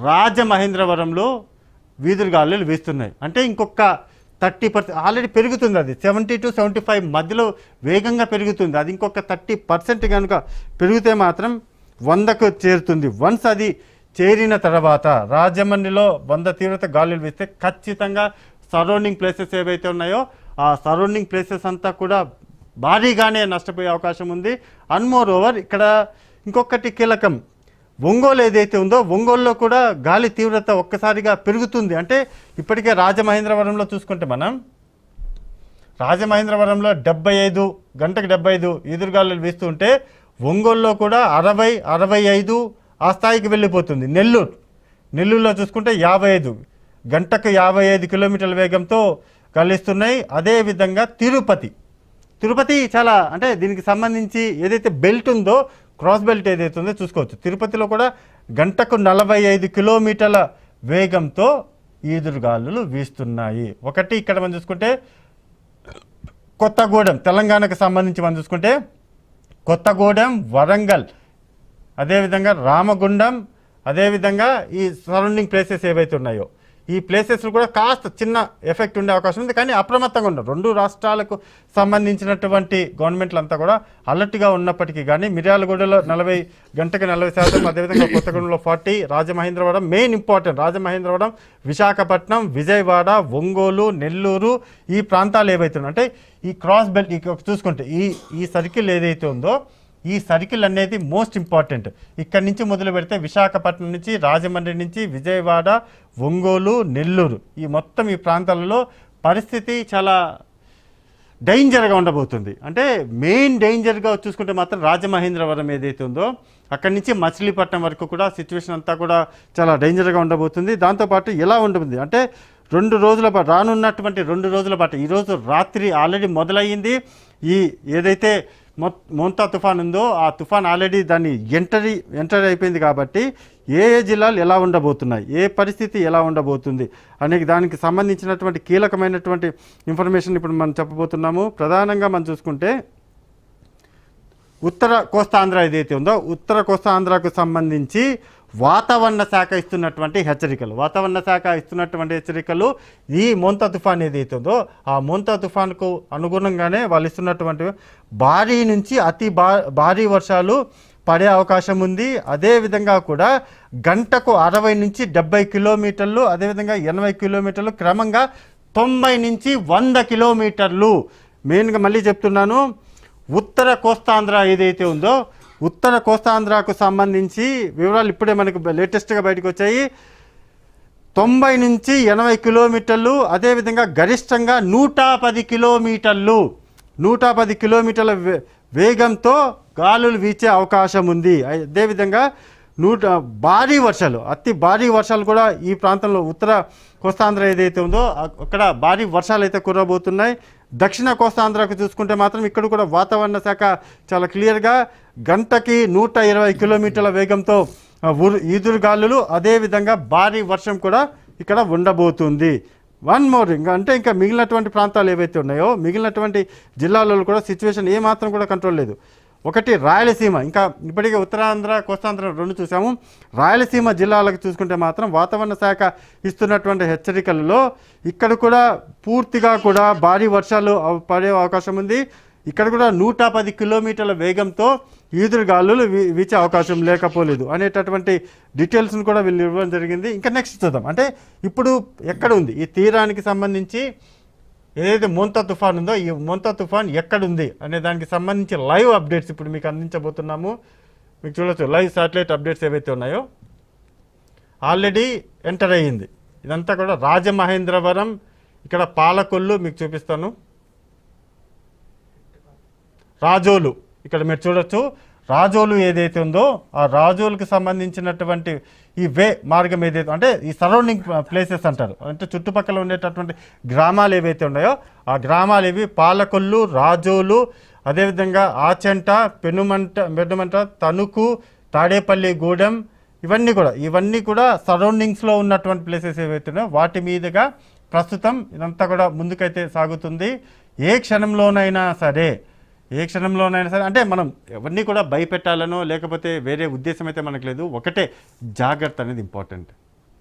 రాజమహేంద్రవరంలో వీధులు గాలులు వీస్తున్నాయి. అంటే ఇంకొక 30% ఆల్రెడీ పెరుగుతుంది, అది 70 to 75 మధ్యలో వేగంగా పెరుగుతుంది. అది ఇంకొక 30% కనుక పెరిగితే మాత్రం 100కు చేరుతుంది. వన్స్ అది చేరిన తర్వాత రాజమండ్రిలో 100 తీవ్రత గాలులు వీస్తే ఖచ్చితంగా సరౌండింగ్ ప్లేసెస్ ఏవైతే ఉన్నాయో ఆ సరౌండింగ్ ప్లేసెస్ అంతా కూడా భారీగానే నష్టపోయే అవకాశం ఉంది. అండ్ మోర్ ఓవర్ ఇక్కడ ఇంకొకటి కీలకం, ఒంగోలు ఏదైతే ఉందో ఒంగోలులో కూడా గాలి తీవ్రత ఒక్కసారిగా పెరుగుతుంది. అంటే ఇప్పటికే రాజమహేంద్రవరంలో చూసుకుంటే మనం రాజమహేంద్రవరంలో 75 గంటకు 75 ఎదురుగాలులు వీస్తూ ఉంటే ఒంగోలులో కూడా 60, 65 ఆ స్థాయికి వెళ్ళిపోతుంది. నెల్లూరులో చూసుకుంటే 55 గంటకు 55 కిలోమీటర్ల వేగంతో గాలిస్తున్నాయి. అదేవిధంగా తిరుపతి చాలా అంటే దీనికి సంబంధించి ఏదైతే బెల్ట్ ఉందో క్రాస్ బెల్ట్ ఏదైతే ఉందో చూసుకోవచ్చు. తిరుపతిలో కూడా గంటకు 45 కిలోమీటర్ల వేగంతో ఈదురుగాలులు వీస్తున్నాయి. ఒకటి ఇక్కడ మనం చూసుకుంటే కొత్తగూడెం, తెలంగాణకు సంబంధించి మనం చూసుకుంటే కొత్తగూడెం, వరంగల్, అదేవిధంగా రామగుండం, అదేవిధంగా ఈ సరౌండింగ్ ప్లేసెస్ ఏవైతే ఉన్నాయో ఈ ప్లేసెస్లో కూడా కాస్త చిన్న ఎఫెక్ట్ ఉండే అవకాశం ఉంది. కానీ అప్రమత్తంగా ఉన్నారు. 2 రాష్ట్రాలకు సంబంధించినటువంటి గవర్నమెంట్లు అంతా కూడా అలర్ట్గా ఉన్నప్పటికీ కానీ మిర్యాలగూడలో 40% అదేవిధంగా కొత్తగూడెంలో 40, రాజమహేంద్రవరం మెయిన్ ఇంపార్టెంట్, రాజమహేంద్రవరం, విశాఖపట్నం, విజయవాడ, ఒంగోలు, నెల్లూరు ఈ ప్రాంతాలు ఏవైతే ఉన్నాయో అంటే ఈ క్రాస్ బెల్ట్ చూసుకుంటే ఈ సర్కిల్ ఏదైతే ఉందో ఈ సర్కిల్ అనేది మోస్ట్ ఇంపార్టెంట్. ఇక్కడి నుంచి మొదలు పెడితే విశాఖపట్నం నుంచి, రాజమండ్రి నుంచి, విజయవాడ, ఒంగోలు, నెల్లూరు ఈ మొత్తం ఈ ప్రాంతాలలో పరిస్థితి చాలా డేంజర్గా ఉండబోతుంది. అంటే మెయిన్ డేంజర్గా చూసుకుంటే మాత్రం రాజమహేంద్రవరం ఏదైతే ఉందో అక్కడి నుంచి మచిలీపట్నం వరకు కూడా సిచ్యువేషన్ అంతా కూడా చాలా డేంజర్గా ఉండబోతుంది. దాంతోపాటు ఎలా ఉంటుంది అంటే 2 రోజుల పాటు రానున్నటువంటి 2 రోజుల పాటు ఈరోజు రాత్రి ఆల్రెడీ మొదలయ్యింది. ఈ ఏదైతే మోంతా తుఫాన్ ఉందో ఆ తుఫాన్ ఆల్రెడీ దాన్ని ఎంటర్ అయిపోయింది. కాబట్టి ఏ జిల్లాలు ఎలా ఉండబోతున్నాయి, ఏ పరిస్థితి ఎలా ఉండబోతుంది అనే దానికి సంబంధించినటువంటి కీలకమైనటువంటి ఇన్ఫర్మేషన్ ఇప్పుడు మనం చెప్పబోతున్నాము. ప్రధానంగా మనం చూసుకుంటే ఉత్తర కోస్తాంధ్ర ఏదైతే ఉందో ఉత్తర కోస్తాంధ్రకు సంబంధించి వాతావరణ శాఖ ఇస్తున్నటువంటి హెచ్చరికలు ఈ మోంతా తుఫాన్ ఏదైతే ఉందో ఆ మోంతా తుఫాన్కు అనుగుణంగానే వాళ్ళు ఇస్తున్నటువంటి భారీ నుంచి అతి భారీ వర్షాలు పడే అవకాశం ఉంది. అదేవిధంగా కూడా గంటకు 60 నుంచి 70 కిలోమీటర్లు, అదేవిధంగా 80 కిలోమీటర్లు, క్రమంగా 90 నుంచి 100 కిలోమీటర్లు. మెయిన్గా మళ్ళీ చెప్తున్నాను, ఉత్తర కోస్తాంధ్ర ఏదైతే ఉందో ఉత్తర కోస్తాంధ్రకు సంబంధించి వివరాలు ఇప్పుడే మనకు లేటెస్ట్గా బయటకు వచ్చాయి. 90 నుంచి 80 కిలోమీటర్లు, అదేవిధంగా గరిష్టంగా 110 కిలోమీటర్ల వేగంతో గాలులు వీచే అవకాశం ఉంది. అదేవిధంగా భారీ వర్షాలు, అతి భారీ వర్షాలు కూడా ఈ ప్రాంతంలో ఉత్తర కోస్తాంధ్ర ఏదైతే ఉందో అక్కడ భారీ వర్షాలు అయితే కురవబోతున్నాయి. దక్షిణ కోస్తాంధ్రకు చూసుకుంటే మాత్రం ఇక్కడ కూడా వాతావరణ శాఖ చాలా క్లియర్గా గంటకి 120 కిలోమీటర్ల వేగంతో ఈదురుగాలులు, అదేవిధంగా భారీ వర్షం కూడా ఇక్కడ ఉండబోతుంది. వన్ మోర్ ఇంకా మిగిలినటువంటి ప్రాంతాలు ఏవైతే ఉన్నాయో మిగిలినటువంటి జిల్లాలలో కూడా సిచ్యువేషన్ ఏమాత్రం కూడా కంట్రోల్ లేదు. ఒకటి రాయలసీమ, ఇంకా ఇప్పటికే ఉత్తరాంధ్ర కోస్తాంధ్ర 2 చూసాము. రాయలసీమ జిల్లాలకు చూసుకుంటే మాత్రం వాతావరణ శాఖ ఇస్తున్నటువంటి హెచ్చరికలలో ఇక్కడ కూడా పూర్తిగా కూడా భారీ వర్షాలు పడే అవకాశం ఉంది. ఇక్కడ కూడా 110 కిలోమీటర్ల వేగంతో ఈదురుగాలులు వీచే అవకాశం లేకపోలేదు అనేటటువంటి డీటెయిల్స్ను కూడా వీళ్ళు ఇవ్వడం జరిగింది. ఇంకా నెక్స్ట్ చూద్దాం. అంటే ఇప్పుడు ఎక్కడ ఉంది ఈ తీరానికి సంబంధించి ఏదైతే మోంతా తుఫాన్ ఉందో ఈ మోంతా తుఫాన్ ఎక్కడుంది అనే దానికి సంబంధించి లైవ్ అప్డేట్స్ ఇప్పుడు మీకు అందించబోతున్నాము. మీకు చూడొచ్చు లైవ్ శాటిలైట్ అప్డేట్స్ ఏవైతే ఉన్నాయో ఆల్రెడీ ఎంటర్ అయ్యింది. ఇదంతా కూడా రాజమహేంద్రవరం, ఇక్కడ పాలకొల్లు మీకు చూపిస్తాను, రాజోలు ఇక్కడ మీరు చూడొచ్చు. రాజోలు ఏదైతే ఉందో ఆ రాజోలుకి సంబంధించినటువంటి ఈ మార్గం ఏదైతే అంటే ఈ సరౌండింగ్ ప్లేసెస్ అంటారు, అంటే చుట్టుపక్కల ఉండేటటువంటి గ్రామాలు ఏవైతే ఉన్నాయో ఆ గ్రామాలు ఇవి పాలకొల్లు, రాజోలు, అదేవిధంగా ఆచంట, పెనుమంట, తణుకు, తాడేపల్లి గూడెం ఇవన్నీ కూడా సరౌండింగ్స్లో ఉన్నటువంటి ప్లేసెస్ ఏవైతే ఉన్నాయో వాటి మీదుగా ప్రస్తుతం ఇదంతా కూడా ముందుకైతే సాగుతుంది. ఏ క్షణంలోనైనా సరే అంటే మనం ఎవరిని కూడా భయపెట్టాలనో లేకపోతే వేరే ఉద్దేశం అయితే మనకు లేదు. ఒకటే జాగ్రత్త అనేది ఇంపార్టెంట్,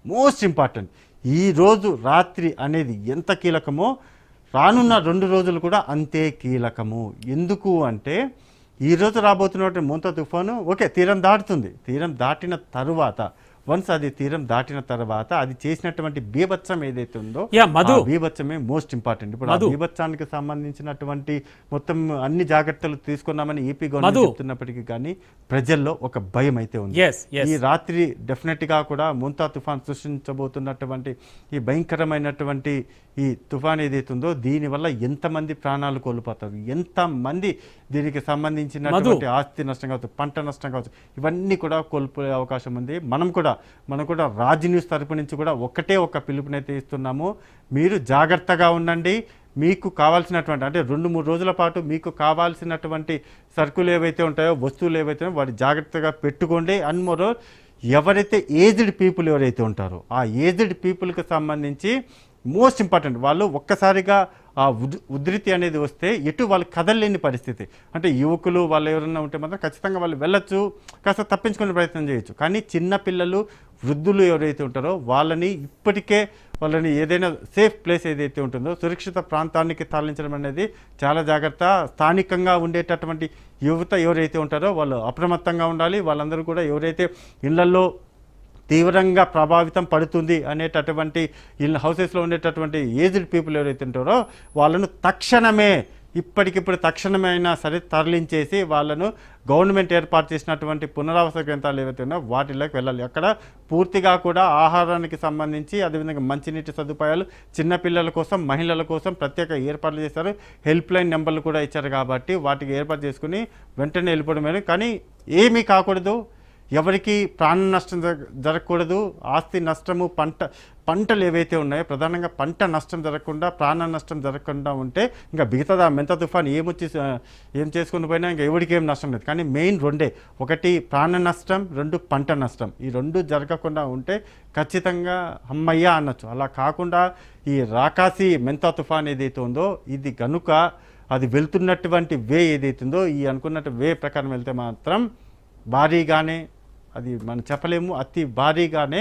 మోస్ట్ ఇంపార్టెంట్. ఈరోజు రాత్రి అనేది ఎంత కీలకమో రానున్న 2 రోజులు కూడా అంతే కీలకము. ఎందుకు అంటే ఈరోజు రాబోతున్నటువంటి మోంతా తుఫాను తీరం దాటుతుంది. తీరం దాటిన తరువాత వన్స్ అది తీరం దాటిన తర్వాత అది చేసినటువంటి బీభత్సం ఏదైతే ఉందో బీభత్సమే మోస్ట్ ఇంపార్టెంట్. ఇప్పుడు ఆ బీభత్సానికి సంబంధించినటువంటి మొత్తం అన్ని జాగ్రత్తలు తీసుకున్నామని ఏపీ గవర్నమెంట్ చెప్తున్నప్పటికీ కానీ ప్రజల్లో ఒక భయం అయితే ఉంది. ఈ రాత్రి డెఫినెట్ గా కూడా మోంతా తుఫాన్ సృష్టించబోతున్నటువంటి ఈ భయంకరమైనటువంటి ఈ తుఫాన్ ఏదైతే ఉందో దీనివల్ల ఎంతమంది ప్రాణాలు కోల్పోతారు, ఎంతమంది దీనికి సంబంధించినటువంటి ఆస్తి నష్టం కావచ్చు, పంట నష్టం కావచ్చు, ఇవన్నీ కూడా కోల్పోయే అవకాశం ఉంది. మనం కూడా మనం కూడా రాజ్ న్యూస్ తరపు నుంచి కూడా ఒకటే ఒక పిలుపునైతే ఇస్తున్నాము. మీరు జాగ్రత్తగా ఉండండి. మీకు కావాల్సినటువంటి అంటే 2-3 రోజుల పాటు మీకు కావాల్సినటువంటి సరుకులు ఏవైతే ఉంటాయో, వస్తువులు ఏవైతే ఉన్నాయో వాటి జాగ్రత్తగా పెట్టుకోండి. అండ్ మరో ఎవరైతే ఏజ్డ్ పీపుల్ ఎవరైతే ఉంటారో ఆ ఏజ్డ్ పీపుల్కి సంబంధించి మోస్ట్ ఇంపార్టెంట్, వాళ్ళు ఒక్కసారిగా ఆ ఉధృతి అనేది వస్తే ఎటు వాళ్ళు కదలలేని పరిస్థితి. అంటే యువకులు వాళ్ళు ఎవరైనా ఉంటే మాత్రం ఖచ్చితంగా వాళ్ళు వెళ్ళొచ్చు, కాస్త తప్పించుకునే ప్రయత్నం చేయొచ్చు. కానీ చిన్నపిల్లలు, వృద్ధులు ఎవరైతే ఉంటారో వాళ్ళని ఇప్పటికే వాళ్ళని ఏదైనా సేఫ్ ప్లేస్ ఏదైతే ఉంటుందో సురక్షిత ప్రాంతానికి తరలించడం అనేది చాలా జాగ్రత్త. స్థానికంగా ఉండేటటువంటి యువత ఎవరైతే ఉంటారో వాళ్ళు అప్రమత్తంగా ఉండాలి. వాళ్ళందరూ కూడా ఎవరైతే ఇళ్లలో తీవ్రంగా ప్రభావితం పడుతుంది అనేటటువంటి హౌసెస్లో ఉండేటటువంటి ఏజ్డ్ పీపుల్ ఎవరైతే ఉంటారో వాళ్ళను తక్షణమే అయినా సరే తరలించేసి వాళ్ళను గవర్నమెంట్ ఏర్పాటు చేసినటువంటి పునరావాస కేంద్రాలు ఏవైతే ఉన్నాయో వాటిలోకి వెళ్ళాలి. అక్కడ పూర్తిగా కూడా ఆహారానికి సంబంధించి, అదేవిధంగా మంచినీటి సదుపాయాలు, చిన్నపిల్లల కోసం, మహిళల కోసం ప్రత్యేక ఏర్పాట్లు చేశారు. హెల్ప్ లైన్ నెంబర్లు కూడా ఇచ్చారు కాబట్టి వాటికి ఏర్పాటు చేసుకుని వెంటనే వెళ్ళిపోవడమే. కానీ ఏమీ కాకూడదు, ఎవరికి ప్రాణ నష్టం జరగకూడదు. ఆస్తి నష్టము, పంటలు ఏవైతే ఉన్నాయో ప్రధానంగా పంట నష్టం జరగకుండా, ప్రాణ నష్టం జరగకుండా ఉంటే ఇంకా మిగతా మెంత తుఫాన్ ఏం చేసుకుని పోయినా ఇంకా ఎవరికి ఏం నష్టం లేదు. కానీ మెయిన్ రెండే, ఒకటి ప్రాణ నష్టం, 2 పంట నష్టం. ఈ 2 జరగకుండా ఉంటే ఖచ్చితంగా అమ్మయ్య అనొచ్చు. అలా కాకుండా ఈ రాకాసి మెంత తుఫాన్ ఏదైతే ఉందో ఇది కనుక అది వెళ్తున్నటువంటి వే ఏదైతే ఉందో ఈ అనుకున్నట్టు వే ప్రకారం వెళ్తే మాత్రం భారీగానే, అది మనం చెప్పలేము, అతి భారీగానే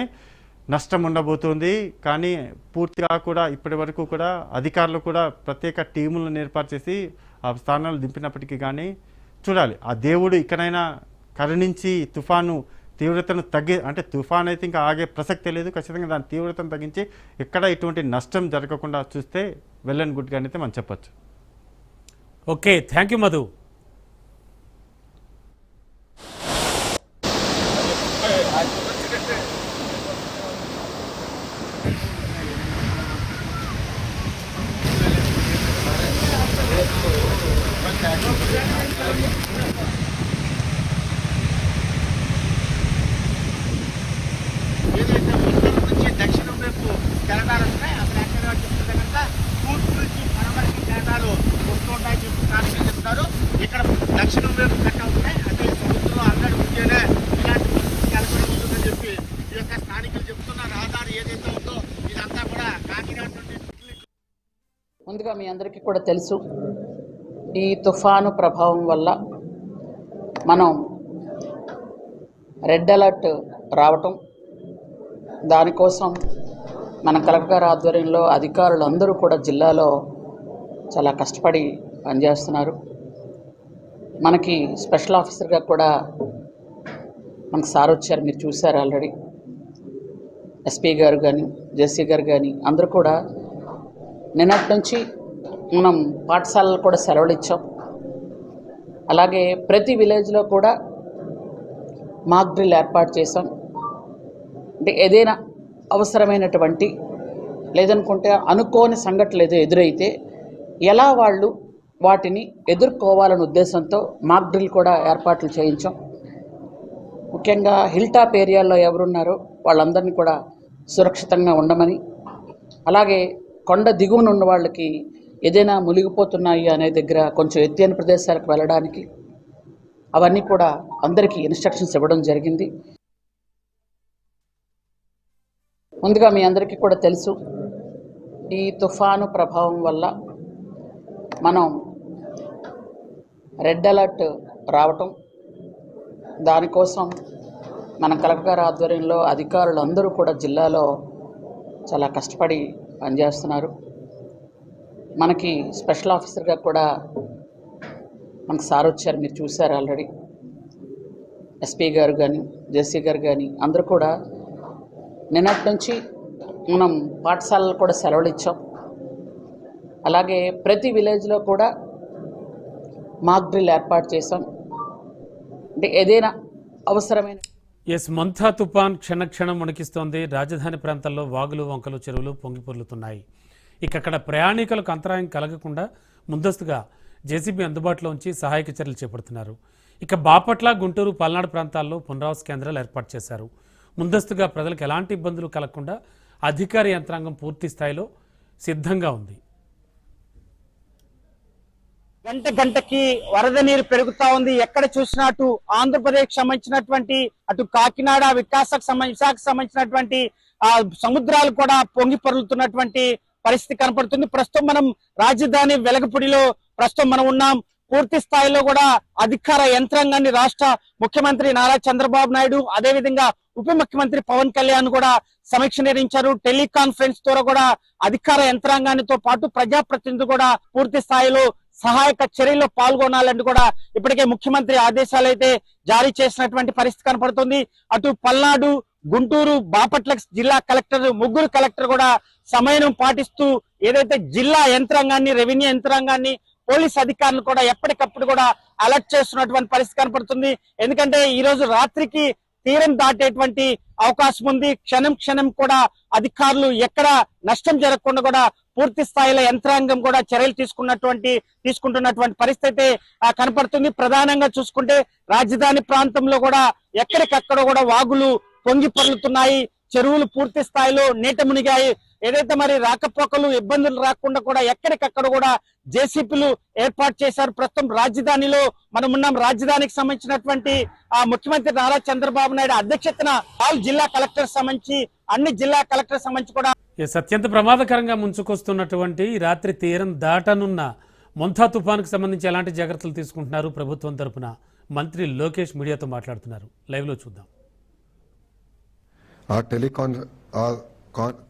నష్టం ఉండబోతుంది. కానీ పూర్తిగా కూడా ఇప్పటి వరకు కూడా అధికారులు కూడా ప్రత్యేక టీములను ఏర్పాటు చేసి ఆ స్థానాలు దింపినప్పటికీ కానీ చూడాలి, ఆ దేవుడు ఇకనైనా కరుణించి తుఫాను తీవ్రతను అంటే తుఫాన్ అయితే ఇంకా ఆగే ప్రసక్తే లేదు. ఖచ్చితంగా దాని తీవ్రతను తగ్గించి ఎక్కడ ఇటువంటి నష్టం జరగకుండా చూస్తే వెల్ అండ్ గుడ్గా అయితే మనం చెప్పచ్చు. Okay, thank you Madhu. ఏదైతే ఉత్తరం నుంచి దక్షిణం వైపు కెరటాలు వస్తున్నాయి, ఆ కెరటాలు చెప్తుంటే కనుక తూర్పు నుంచి పడమరకి కెరటాలు వస్తుంటాయని చెప్పి కారణం చెప్తున్నారు. ఇక్కడ దక్షిణం వైపు కట్ట అవుతున్నాయి, అంటే సముద్రంలో అల్లడి ఉంటేనే ఇలాంటి పరిస్థితి కలపడం ఉంటుందని చెప్పి ఈ యొక్క స్థానికులు చెప్తున్నారు. ఆధార్ ఏదైతే ఉందో ఇదంతా కూడా కాకినాడ నుండి. ముందుగా మీ అందరికీ కూడా తెలుసు, ఈ తుఫాను ప్రభావం వల్ల మనం రెడ్ అలర్ట్ రావటం, దానికోసం మన కలెక్టర్ గారి ఆధ్వర్యంలో అధికారులు అందరూ కూడా జిల్లాలో చాలా కష్టపడి పనిచేస్తున్నారు. మనకి స్పెషల్ ఆఫీసర్గా కూడా మనకు సార్ వచ్చారు, మీరు చూశారు ఆల్రెడీ. ఎస్పీ గారు కానీ, జెసి గారు కానీ అందరూ కూడా నిన్నటి నుంచి మనం పాఠశాలలు కూడా సెలవులు ఇచ్చాం. అలాగే ప్రతి విలేజ్లో కూడా మాక్ డ్రిల్ ఏర్పాటు చేసాం. అంటే ఏదైనా అవసరమైనటువంటి లేదనుకుంటే అనుకోని సంఘటనలు ఏదో ఎదురైతే ఎలా వాళ్ళు వాటిని ఎదుర్కోవాలనే ఉద్దేశంతో మాక్ డ్రిల్ కూడా ఏర్పాట్లు చేయించాం. ముఖ్యంగా హిల్ టాప్ ఏరియాల్లో ఎవరున్నారో వాళ్ళందరినీ కూడా సురక్షితంగా ఉండమని, అలాగే కొండ దిగువన ఉన్న వాళ్ళకి ఏదైనా మునిగిపోతున్నాయి అనే దగ్గర కొంచెం ఎత్తైన ప్రదేశాలకు వెళ్ళడానికి అవన్నీ కూడా అందరికీ ఇన్స్ట్రక్షన్స్ ఇవ్వడం జరిగింది. ముందుగా మీ అందరికీ కూడా తెలుసు, ఈ తుఫాను ప్రభావం వల్ల మనం రెడ్ అలర్ట్ రావటం, దానికోసం మన కలెక్టర్ గారి ఆధ్వర్యంలో అధికారులు అందరూ కూడా జిల్లాలో చాలా కష్టపడి పనిచేస్తున్నారు. మనకి స్పెషల్ ఆఫీసర్గా కూడా మనకు సార్ వచ్చారు, మీరు చూశారు ఆల్రెడీ. ఎస్పీ గారు కానీ, జెసి గారు కానీ అందరూ కూడా నిన్నటి నుంచి మనం పాఠశాలలు కూడా సెలవులు ఇచ్చాం. అలాగే ప్రతి విలేజ్లో కూడా మాక్ డ్రిల్ ఏర్పాటు చేసాం. అంటే ఏదైనా అవసరమైన మంథా తుఫాన్ క్షణక్షణం వణికిస్తోంది. రాజధాని ప్రాంతాల్లో వాగులు, వంకలు, చెరువులు పొంగిపొర్లుతున్నాయి. ఇక అక్కడ ప్రయాణికులకు అంతరాయం కలగకుండా ముందస్తుగా జేసీబీ అందుబాటులో ఉంచి సహాయక చర్యలు చేపడుతున్నారు. ఇక బాపట్ల, గుంటూరు, పల్నాడు ప్రాంతాల్లో పునరావాస కేంద్రాలు ఏర్పాటు చేశారు. ముందస్తుగా ప్రజలకు ఎలాంటి ఇబ్బందులు కలగకుండా అధికార యంత్రాంగం పూర్తి స్థాయిలో సిద్ధంగా ఉంది. గంటకి వరద నీరు పెరుగుతా ఉంది. ఎక్కడ చూసినా అటు ఆంధ్రప్రదేశ్ సంబంధించినటువంటి అటు కాకినాడ విశాఖకు సంబంధించినటువంటి సముద్రాలు కూడా పొంగి పొర్లుతున్నటువంటి పరిస్థితి కనపడుతుంది. ప్రస్తుతం మనం రాజధాని వెలగపూడిలో మనం ఉన్నాం. పూర్తి స్థాయిలో కూడా అధికార యంత్రాంగాన్ని రాష్ట్ర ముఖ్యమంత్రి నారా చంద్రబాబు నాయుడు, అదేవిధంగా ఉప ముఖ్యమంత్రి పవన్ కళ్యాణ్ కూడా సమీక్ష నిర్వహించారు. టెలికాన్ఫరెన్స్ ద్వారా కూడా అధికార యంత్రాంగానితో పాటు ప్రజాప్రతినిధులు కూడా పూర్తి స్థాయిలో సహాయక చర్యల్లో పాల్గొనాలని కూడా ఇప్పటికే ముఖ్యమంత్రి ఆదేశాలు అయితే జారీ చేసినటువంటి పరిస్థితి కనపడుతుంది. అటు పల్నాడు, గుంటూరు, బాపట్ల జిల్లా కలెక్టర్, ముగ్గురు కలెక్టర్ కూడా సమయం పాటిస్తూ ఏదైతే జిల్లా యంత్రాంగాన్ని, రెవెన్యూ యంత్రాంగాన్ని, పోలీస్ అధికారులు కూడా ఎప్పటికప్పుడు కూడా అలర్ట్ చేస్తున్నటువంటి పరిస్థితి కనపడుతుంది. ఎందుకంటే ఈ రోజు రాత్రికి తీరం దాటేటువంటి అవకాశం ఉంది. క్షణం కూడా అధికారులు ఎక్కడ నష్టం జరగకుండా కూడా పూర్తి స్థాయిలో యంత్రాంగం కూడా చర్యలు తీసుకుంటున్నటువంటి పరిస్థితి కనపడుతుంది. ప్రధానంగా చూసుకుంటే రాజధాని ప్రాంతంలో కూడా ఎక్కడికక్కడ కూడా వాగులు పొంగి పొర్లుతున్నాయి. చెరువులు పూర్తి స్థాయిలో నీట మునిగాయి. ఏదైతే మరి రాకపోకలు ఇబ్బందులు రాకుండా కూడా ఎక్కడికక్కడ కూడా జేసీపీలు ఏర్పాటు చేశారు. ప్రస్తుతం రాజధానిలో మనం ఉన్నాం. రాజధానికి సంబంధించినటువంటి ముఖ్యమంత్రి నారా చంద్రబాబు నాయుడు అధ్యక్షతన ఆల్ జిల్లా కలెక్టర్ సంబంధించి అన్ని జిల్లా కలెక్టర్ సంబంధించి కూడా అత్యంత ప్రమాదకరంగా ముంచుకొస్తున్నటువంటి రాత్రి తీరం దాటనున్న మొంతా తుఫానుకు సంబంధించి ఎలాంటి జాగ్రత్తలు తీసుకుంటున్నారు ప్రభుత్వం తరపున మంత్రి లోకేష్ మీడియాతో మాట్లాడుతున్నారు. లైవ్ లో చూద్దాం.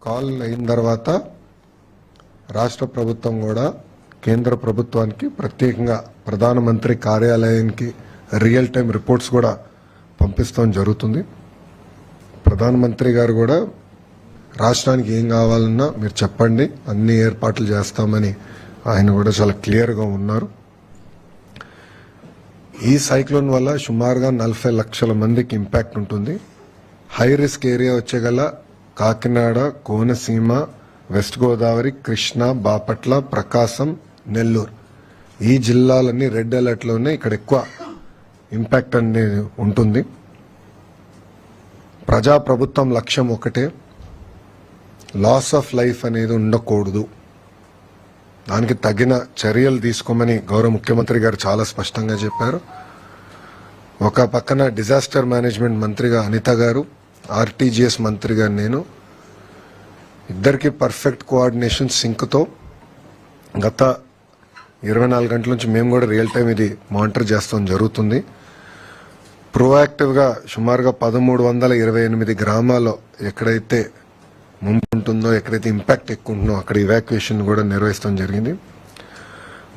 కాల్ అయిన తర్వాత రాష్ట్ర ప్రభుత్వం కూడా కేంద్ర ప్రభుత్వానికి ప్రత్యేకంగా ప్రధానమంత్రి కార్యాలయానికి రియల్ టైం రిపోర్ట్స్ కూడా పంపిస్తాం జరుగుతుంది. ప్రధానమంత్రి గారు కూడా రాష్ట్రానికి ఏం కావాలన్నా మీరు చెప్పండి, అన్ని ఏర్పాట్లు చేస్తామని ఆయన కూడా చాలా క్లియర్గా ఉన్నారు. ఈ సైక్లోన్ వల్ల సుమారుగా 40 లక్షల మందికి ఇంపాక్ట్ ఉంటుంది. హై రిస్క్ ఏరియా వచ్చేగల కాకినాడ, కోనసీమ, వెస్ట్ గోదావరి, కృష్ణా, బాపట్ల, ప్రకాశం, నెల్లూరు ఈ జిల్లాలన్నీ రెడ్ అలర్ట్లో ఉన్నాయి. ఇక్కడ ఎక్కువ ఇంపాక్ట్ అనేది ఉంటుంది. ప్రజాప్రభుత్వం లక్ష్యం ఒకటే, లాస్ ఆఫ్ లైఫ్ అనేది ఉండకూడదు. దానికి తగిన చర్యలు తీసుకోమని గౌరవ ముఖ్యమంత్రి గారు చాలా స్పష్టంగా చెప్పారు. ఒక పక్కన డిజాస్టర్ మేనేజ్మెంట్ మంత్రిగా అనిత గారు, ఆర్టీజీఎస్ మంత్రిగా నేను, ఇద్దరికి పర్ఫెక్ట్ కోఆర్డినేషన్ సింక్తో గత 24 గంటల నుంచి మేము కూడా రియల్ టైం ఇది మానిటర్ చేస్తాం జరుగుతుంది. ప్రోయాక్టివ్గా సుమారుగా 1328 గ్రామాల్లో ఎక్కడైతే ముంపు ఉంటుందో, ఎక్కడైతే ఇంపాక్ట్ ఎక్కువ ఉంటుందో అక్కడ ఇవాక్యుయేషన్ కూడా నిర్వహిస్తాం జరిగింది.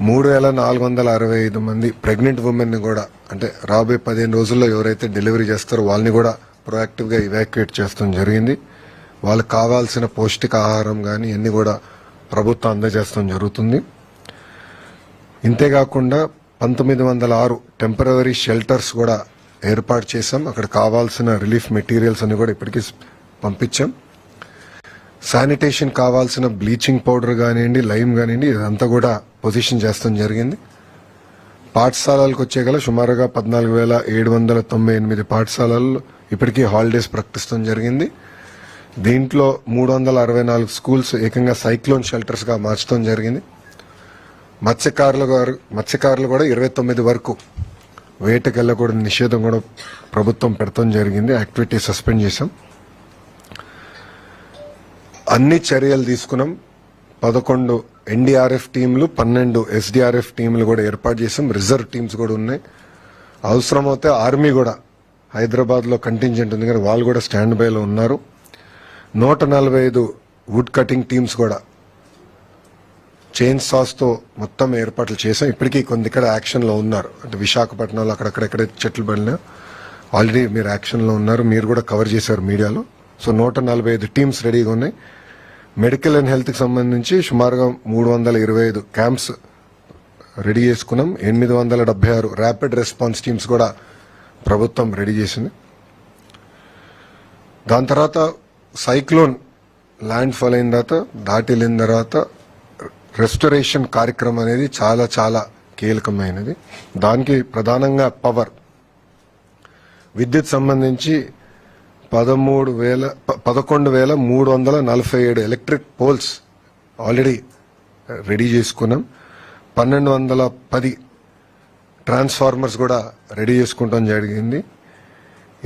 3465 మంది ప్రెగ్నెంట్ ఉమెన్ని కూడా, అంటే రాబోయే 15 రోజుల్లో ఎవరైతే డెలివరీ చేస్తారో వాళ్ళని కూడా ప్రొయాక్టివ్గా ఇవాక్యుయేట్ చేస్తాం జరిగింది. వాళ్ళకి కావాల్సిన పౌష్టికాహారం కానీ అన్ని కూడా ప్రభుత్వం అందజేస్తాం జరుగుతుంది. ఇంతేకాకుండా 1906 టెంపరరీ షెల్టర్స్ కూడా ఏర్పాటు చేశాం. అక్కడ కావాల్సిన రిలీఫ్ మెటీరియల్స్ అని కూడా ఇప్పటికీ పంపించాం. శానిటేషన్ కావాల్సిన బ్లీచింగ్ పౌడర్ కానివ్వండి, లైమ్ కానివ్వండి, ఇదంతా కూడా పొజిషన్ చేస్తాం జరిగింది. పాఠశాలలకు వచ్చేగల సుమారుగా 14,798 పాఠశాలల్లో ఇప్పటికీ హాలిడేస్ ప్రకటిస్తాం జరిగింది. దీంట్లో 364 స్కూల్స్ ఏకంగా సైక్లోన్ షెల్టర్స్ గా మార్చడం జరిగింది. మత్స్యకారులు కూడా 29 వరకు వేటకెళ్ళకూడని నిషేధం కూడా ప్రభుత్వం పెడతాం జరిగింది. యాక్టివిటీ సస్పెండ్ చేశాం. అన్ని చర్యలు తీసుకున్నాం. 11 ఎన్డీఆర్ఎఫ్ టీంలు, 12 ఎస్డీఆర్ఎఫ్ టీంలు కూడా ఏర్పాటు చేసాం. రిజర్వ్ టీమ్స్ కూడా ఉన్నాయి. అవసరమైతే ఆర్మీ కూడా హైదరాబాద్ లో కంటింజెంట్ ఉంది కానీ వాళ్ళు కూడా స్టాండ్ బైలో ఉన్నారు. 145 వుడ్ కటింగ్ టీమ్స్ కూడా చైన్ సాస్ తో మొత్తం ఏర్పాట్లు చేసాం. ఇప్పటికీ కొన్ని ఇక్కడ యాక్షన్ లో ఉన్నారు. అంటే విశాఖపట్నంలో అక్కడెక్కడ చెట్లు పడినా ఆల్రెడీ మీరు యాక్షన్ లో ఉన్నారు. మీరు కూడా కవర్ చేశారు మీడియాలో. సో 145 టీమ్స్ రెడీగా ఉన్నాయి. మెడికల్ అండ్ హెల్త్ కి సంబంధించి సుమారుగా 325 క్యాంప్స్ రెడీ చేసుకున్నాం. 876 ర్యాపిడ్ రెస్పాన్స్ టీమ్స్ కూడా ప్రభుత్వం రెడీ చేసింది. దాని తర్వాత సైక్లోన్ ల్యాండ్ ఫాల్ అయిన తర్వాత, దాటి వెళ్ళిన తర్వాత రెస్టరేషన్ కార్యక్రమం అనేది చాలా చాలా కీలకమైనది. దానికి ప్రధానంగా పవర్, విద్యుత్ సంబంధించి 11,347 ఎలక్ట్రిక్ పోల్స్ ఆల్రెడీ రెడీ చేసుకున్నాం. 1,210 ట్రాన్స్ఫార్మర్స్ కూడా రెడీ చేసుకుంటాం జరిగింది.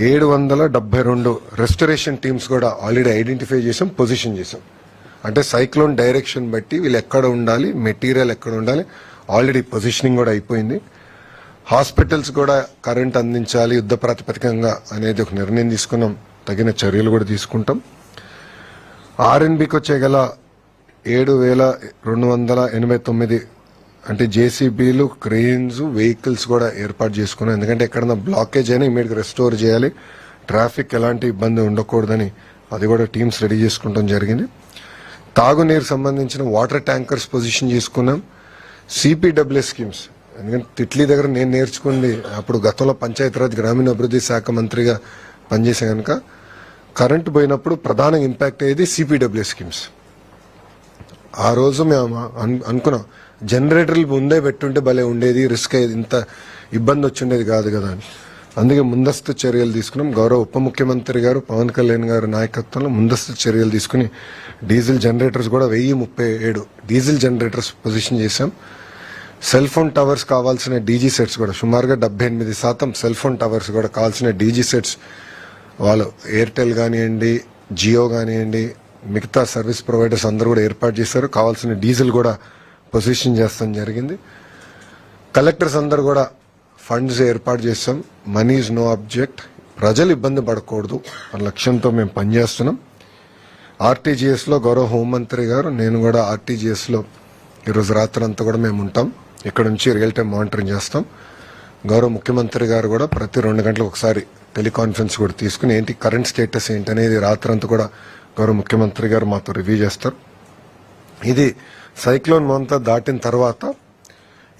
772 రెస్టరేషన్ టీమ్స్ కూడా ఆల్రెడీ ఐడెంటిఫై చేసాం, పొజిషన్ చేసాం. అంటే సైక్లోన్ డైరెక్షన్ బట్టి వీళ్ళు ఎక్కడ ఉండాలి, మెటీరియల్ ఎక్కడ ఉండాలి, ఆల్రెడీ పొజిషనింగ్ కూడా అయిపోయింది. హాస్పిటల్స్ కూడా కరెంట్ అందించాలి యుద్ధ ప్రాతిపదికంగా అనేది ఒక నిర్ణయం తీసుకున్నాం, తగిన చర్యలు కూడా తీసుకుంటాం. ఆర్ఎన్బికి వచ్చే గల 7,289 అంటే జేసీబీలు, క్రెయిన్స్, వెహికల్స్ కూడా ఏర్పాటు చేసుకున్నాం. ఎందుకంటే ఎక్కడన్నా బ్లాకేజ్ అయినా ఇమీడియట్గా రెస్టోర్ చేయాలి, ట్రాఫిక్ ఎలాంటి ఇబ్బంది ఉండకూడదని అది కూడా టీమ్స్ రెడీ చేసుకుంటాం జరిగింది. తాగునీరు సంబంధించిన వాటర్ ట్యాంకర్స్ పొజిషన్ చేసుకున్నాం. సిపిడబ్ల్యూ స్కీమ్స్, ఎందుకంటే తిట్లీ దగ్గర నేను నేర్చుకుంది అప్పుడు గతంలో పంచాయతీరాజ్ గ్రామీణాభివృద్ధి శాఖ మంత్రిగా పనిచేసే కనుక కరెంటు పోయినప్పుడు ప్రధాన ఇంపాక్ట్ అయ్యేది సిపిడబ్ల్యూ స్కీమ్స్. ఆ రోజు మేము అనుకున్నాం జనరేటర్లు ముందే పెట్టుంటే భలే ఉండేది, రిస్క్ అయ్యేది, ఇంత ఇబ్బంది వచ్చిండేది కాదు కదా అని. అందుకే ముందస్తు చర్యలు తీసుకున్నాం. గౌరవ ఉప ముఖ్యమంత్రి గారు పవన్ కళ్యాణ్ గారి నాయకత్వంలో ముందస్తు చర్యలు తీసుకుని డీజిల్ జనరేటర్స్ కూడా 1037 డీజిల్ జనరేటర్స్ పొజిషన్ చేశాం. సెల్ ఫోన్ టవర్స్ కావాల్సిన డీజీ సెట్స్ కూడా సుమారుగా 78% సెల్ ఫోన్ టవర్స్ కూడా కావాల్సిన డీజీ సెట్స్ వాళ్ళు ఎయిర్టెల్ కానివ్వండి, జియో కానివ్వండి, మిగతా సర్వీస్ ప్రొవైడర్స్ అందరూ కూడా ఏర్పాటు చేశారు. కావాల్సిన డీజిల్ కూడా పొజిషన్ చేస్తాం జరిగింది. కలెక్టర్స్ అందరూ కూడా ఫండ్స్ ఏర్పాటు చేస్తాం. మనీ ఈజ్ నో ఆబ్జెక్ట్, ప్రజలు ఇబ్బంది పడకూడదు అన్న లక్ష్యంతో మేము పనిచేస్తున్నాం. ఆర్టీజీఎస్లో గౌరవ హోంమంత్రి గారు, నేను కూడా ఆర్టీజీఎస్లో ఈరోజు రాత్రి అంతా కూడా మేము ఉంటాం. ఇక్కడ నుంచి రియల్ టైం మానిటరింగ్ చేస్తాం. గౌరవ ముఖ్యమంత్రి గారు కూడా ప్రతి 2 గంటలకు ఒకసారి టెలికాన్ఫరెన్స్ కూడా తీసుకుని ఏంటి కరెంట్ స్టేటస్ ఏంటనేది రాత్రంతా కూడా గౌరవ ముఖ్యమంత్రి గారు మాతో రివ్యూ చేస్తారు. ఇది సైక్లోన్ మొంతా దాటిన తర్వాత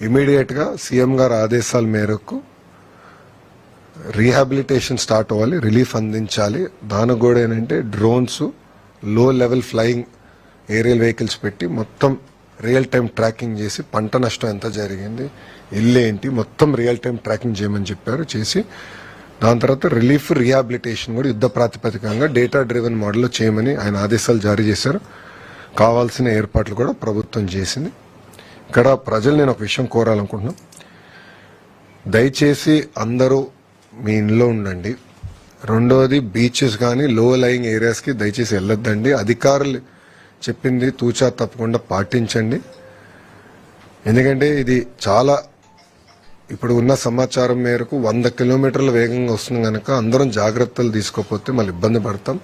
ఇమీడియట్గా సీఎం గారి ఆదేశాల మేరకు రీహాబిలిటేషన్ స్టార్ట్ అవ్వాలి, రిలీఫ్ అందించాలి. దానికి కూడా ఏంటంటే డ్రోన్స్, లో లెవెల్ ఫ్లయింగ్ ఏరియల్ వెహికల్స్ పెట్టి మొత్తం రియల్ టైం ట్రాకింగ్ చేసి పంట నష్టం ఎంత జరిగింది, ఇల్లు ఏంటి, మొత్తం రియల్ టైం ట్రాకింగ్ చేయమని చెప్పారు. చేసి దాని తర్వాత రిలీఫ్, రీహాబిలిటేషన్ కూడా యుద్ధ ప్రాతిపదికంగా డేటా డ్రివెన్ మోడల్లో చేయమని ఆయన ఆదేశాలు జారీ చేశారు. కావాల్సిన ఏర్పాట్లు కూడా ప్రభుత్వం చేసింది. ఇక్కడ ప్రజలు నేను ఒక విషయం కోరాలనుకుంటున్నాను, దయచేసి అందరూ మీ ఇంట్లో ఉండండి. రెండోది బీచెస్ కానీ లో లయింగ్ ఏరియాస్కి దయచేసి వెళ్ళొద్దండి. అధికారులు చెప్పింది తూచా తప్పకుండా పాటించండి. ఎందుకంటే ఇది చాలా ఇప్పుడు ఉన్న సమాచారం మేరకు 100 కిలోమీటర్ల వేగంగా వస్తుంది కనుక అందరం జాగ్రత్తలు తీసుకోకపోతే మళ్ళీ ఇబ్బంది పడతాం.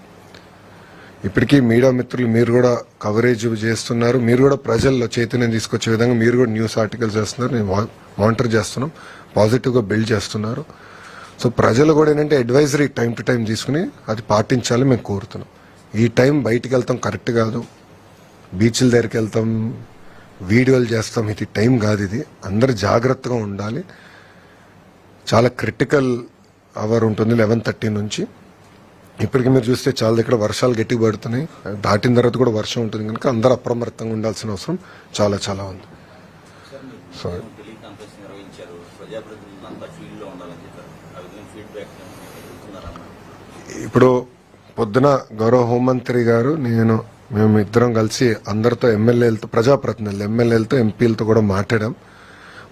ఇప్పటికీ మీడియా మిత్రులు మీరు కూడా కవరేజ్ చేస్తున్నారు, మీరు కూడా ప్రజల్లో చైతన్యం తీసుకొచ్చే విధంగా మీరు కూడా న్యూస్ ఆర్టికల్స్ చేస్తున్నారు, నేను మానిటర్ చేస్తున్నాం, పాజిటివ్గా బిల్డ్ చేస్తున్నారు. సో ప్రజలు కూడా ఏంటంటే అడ్వైజరీ టైం టు టైం తీసుకుని అది పాటించాలని మేము కోరుతున్నాం. ఈ టైం బయటికి వెళ్తాం కరెక్ట్ కాదు, బీచ్ల దగ్గరికి వెళ్తాం, వీడియోలు చేస్తాం, ఇది టైం కాదు. ఇది అందరు జాగ్రత్తగా ఉండాలి. చాలా క్రిటికల్ అవర్ ఉంటుంది 11:30 నుంచి. ఇప్పటికీ మీరు చూస్తే చాలా దగ్గర వర్షాలు గట్టిగా పడుతున్నాయి, దాటిన తర్వాత కూడా వర్షం ఉంటుంది కనుక అందరూ అప్రమత్తంగా ఉండాల్సిన అవసరం చాలా చాలా ఉంది. సో ఇప్పుడు పొద్దున గౌరవ హోంమంత్రి గారు మేము ఇద్దరం కలిసి అందరితో ఎమ్మెల్యేలతో, ప్రజాప్రతినిధులు, ఎమ్మెల్యేలతో, ఎంపీలతో కూడా మాట్లాడాం.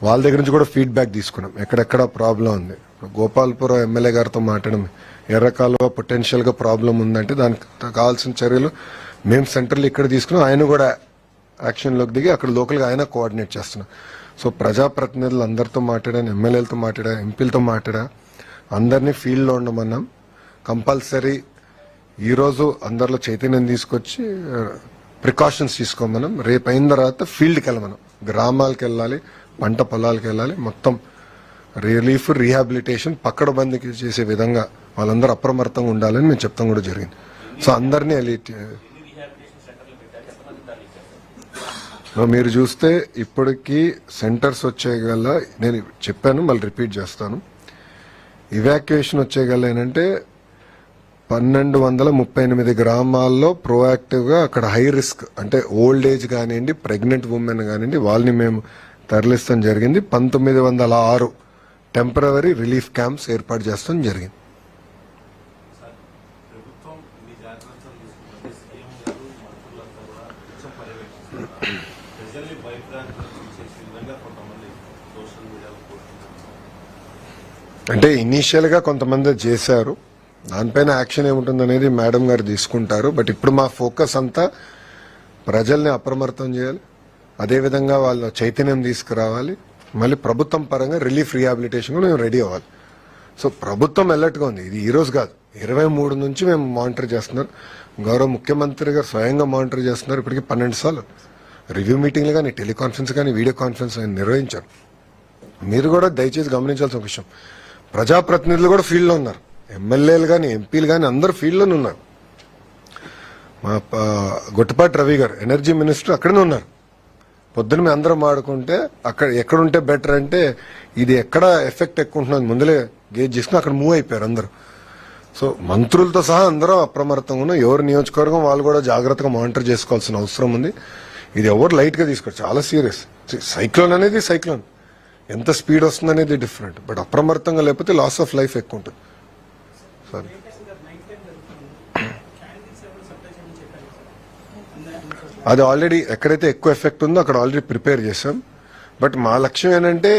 వాళ్ళ దగ్గర నుంచి కూడా ఫీడ్బ్యాక్ తీసుకున్నాం ఎక్కడెక్కడ ప్రాబ్లం ఉంది. గోపాల్పురం ఎమ్మెల్యే గారితో మాట్లాడడం, ఎర్రకాలువ పొటెన్షియల్గా ప్రాబ్లం ఉందంటే దానికి కావాల్సిన చర్యలు మేము సెంటర్లో ఇక్కడ తీసుకున్నాం. ఆయన కూడా యాక్షన్లోకి దిగి అక్కడ లోకల్గా ఆయన కోఆర్డినేట్ చేస్తున్నాం. సో ప్రజాప్రతినిధులు అందరితో మాట్లాడాను, ఎమ్మెల్యేలతో మాట్లాడా, ఎంపీలతో మాట్లాడా, అందరినీ ఫీల్డ్లో ఉండమన్నాం. కంపల్సరీ ఈరోజు అందరిలో చైతన్యం తీసుకొచ్చి ప్రికాషన్స్ తీసుకోమన్నాం. రేపు అయిన తర్వాత ఫీల్డ్కి వెళ్ళమన్నాం, గ్రామాలకు వెళ్ళాలి, పంట పొలాలకు వెళ్ళాలి, మొత్తం రిలీఫ్, రీహాబిలిటేషన్ పక్కడబందీకి చేసే విధంగా వాళ్ళందరూ అప్రమత్తంగా ఉండాలని మేము చెప్తాం కూడా జరిగింది. సో అందరినీ మీరు చూస్తే ఇప్పటికీ సెంటర్స్ వచ్చేగల, నేను చెప్పాను మళ్ళీ రిపీట్ చేస్తాను, ఇవాక్యుయేషన్ వచ్చేగల ఏంటంటే 1238 గ్రామాల్లో ప్రోయాక్టివ్గా అక్కడ హై రిస్క్ అంటే ఓల్డ్ ఏజ్ కానివ్వండి, ప్రెగ్నెంట్ ఉమెన్ కానివ్వండి, వాళ్ళని మేము తరలిస్తాం జరిగింది. 1906 టెంపరవరీ రిలీఫ్ క్యాంప్స్ ఏర్పాటు చేస్తాం జరిగింది. అంటే ఇనీషియల్గా కొంతమంది చేశారు, దానిపైన యాక్షన్ ఏముంటుంది అనేది మేడం గారు తీసుకుంటారు. బట్ ఇప్పుడు మా ఫోకస్ అంతా ప్రజల్ని అప్రమత్తం చేయాలి, అదేవిధంగా వాళ్ళ చైతన్యం తీసుకురావాలి, మళ్ళీ ప్రభుత్వం పరంగా రిలీఫ్ రీహాబిలిటేషన్ కూడా మేము రెడీ అవ్వాలి. సో ప్రభుత్వం అలర్ట్గా ఉంది. ఇది ఈ రోజు కాదు, 23 నుంచి మేము మానిటర్ చేస్తున్నారు. గౌరవ ముఖ్యమంత్రి గారు స్వయంగా మానిటర్ చేస్తున్నారు. ఇప్పటికీ 12 సార్లు రివ్యూ మీటింగ్లు కానీ, టెలికాన్ఫరెన్స్ కానీ, వీడియో కాన్ఫరెన్స్ నిర్వహించారు. మీరు కూడా దయచేసి గమనించాల్సిన విషయం, ప్రజాప్రతినిధులు కూడా ఫీల్డ్లో ఉన్నారు. ఎమ్మెల్యేలు కానీ, ఎంపీలు కానీ అందరూ ఫీల్డ్లోనే ఉన్నారు. మా గొట్టిపాటి రవి గారు ఎనర్జీ మినిస్టర్ అక్కడనే ఉన్నారు. పొద్దున మేము అందరం ఆడుకుంటే అక్కడ ఎక్కడుంటే బెటర్ అంటే ఇది ఎక్కడ ఎఫెక్ట్ ఎక్కువ ఉంటుందని ముందులే గేజ్ చేసుకుని అక్కడ మూవ్ అయిపోయారు అందరూ. సో మంత్రులతో సహా అందరూ అప్రమత్తంగా ఉన్నాం. ఎవరి నియోజకవర్గం వాళ్ళు కూడా జాగ్రత్తగా మానిటర్ చేసుకోవాల్సిన అవసరం ఉంది. ఇది ఎవరు లైట్గా తీసుకోరు, చాలా సీరియస్. సైక్లోన్ అనేది సైక్లోన్, ఎంత స్పీడ్ వస్తుంది అనేది డిఫరెంట్. బట్ అప్రమత్తంగా లేకపోతే లాస్ ఆఫ్ లైఫ్ ఎక్కువ ఉంటుంది. సరే, అది ఆల్రెడీ ఎక్కడైతే ఎక్కువ ఎఫెక్ట్ ఉందో అక్కడ ఆల్రెడీ ప్రిపేర్ చేసాం. బట్ మా లక్ష్యం ఏంటంటే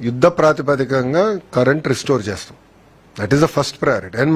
యుద్ధ ప్రాతిపదికంగా కరెంట్ రిస్టోర్ చేస్తాం. That is the first priority. And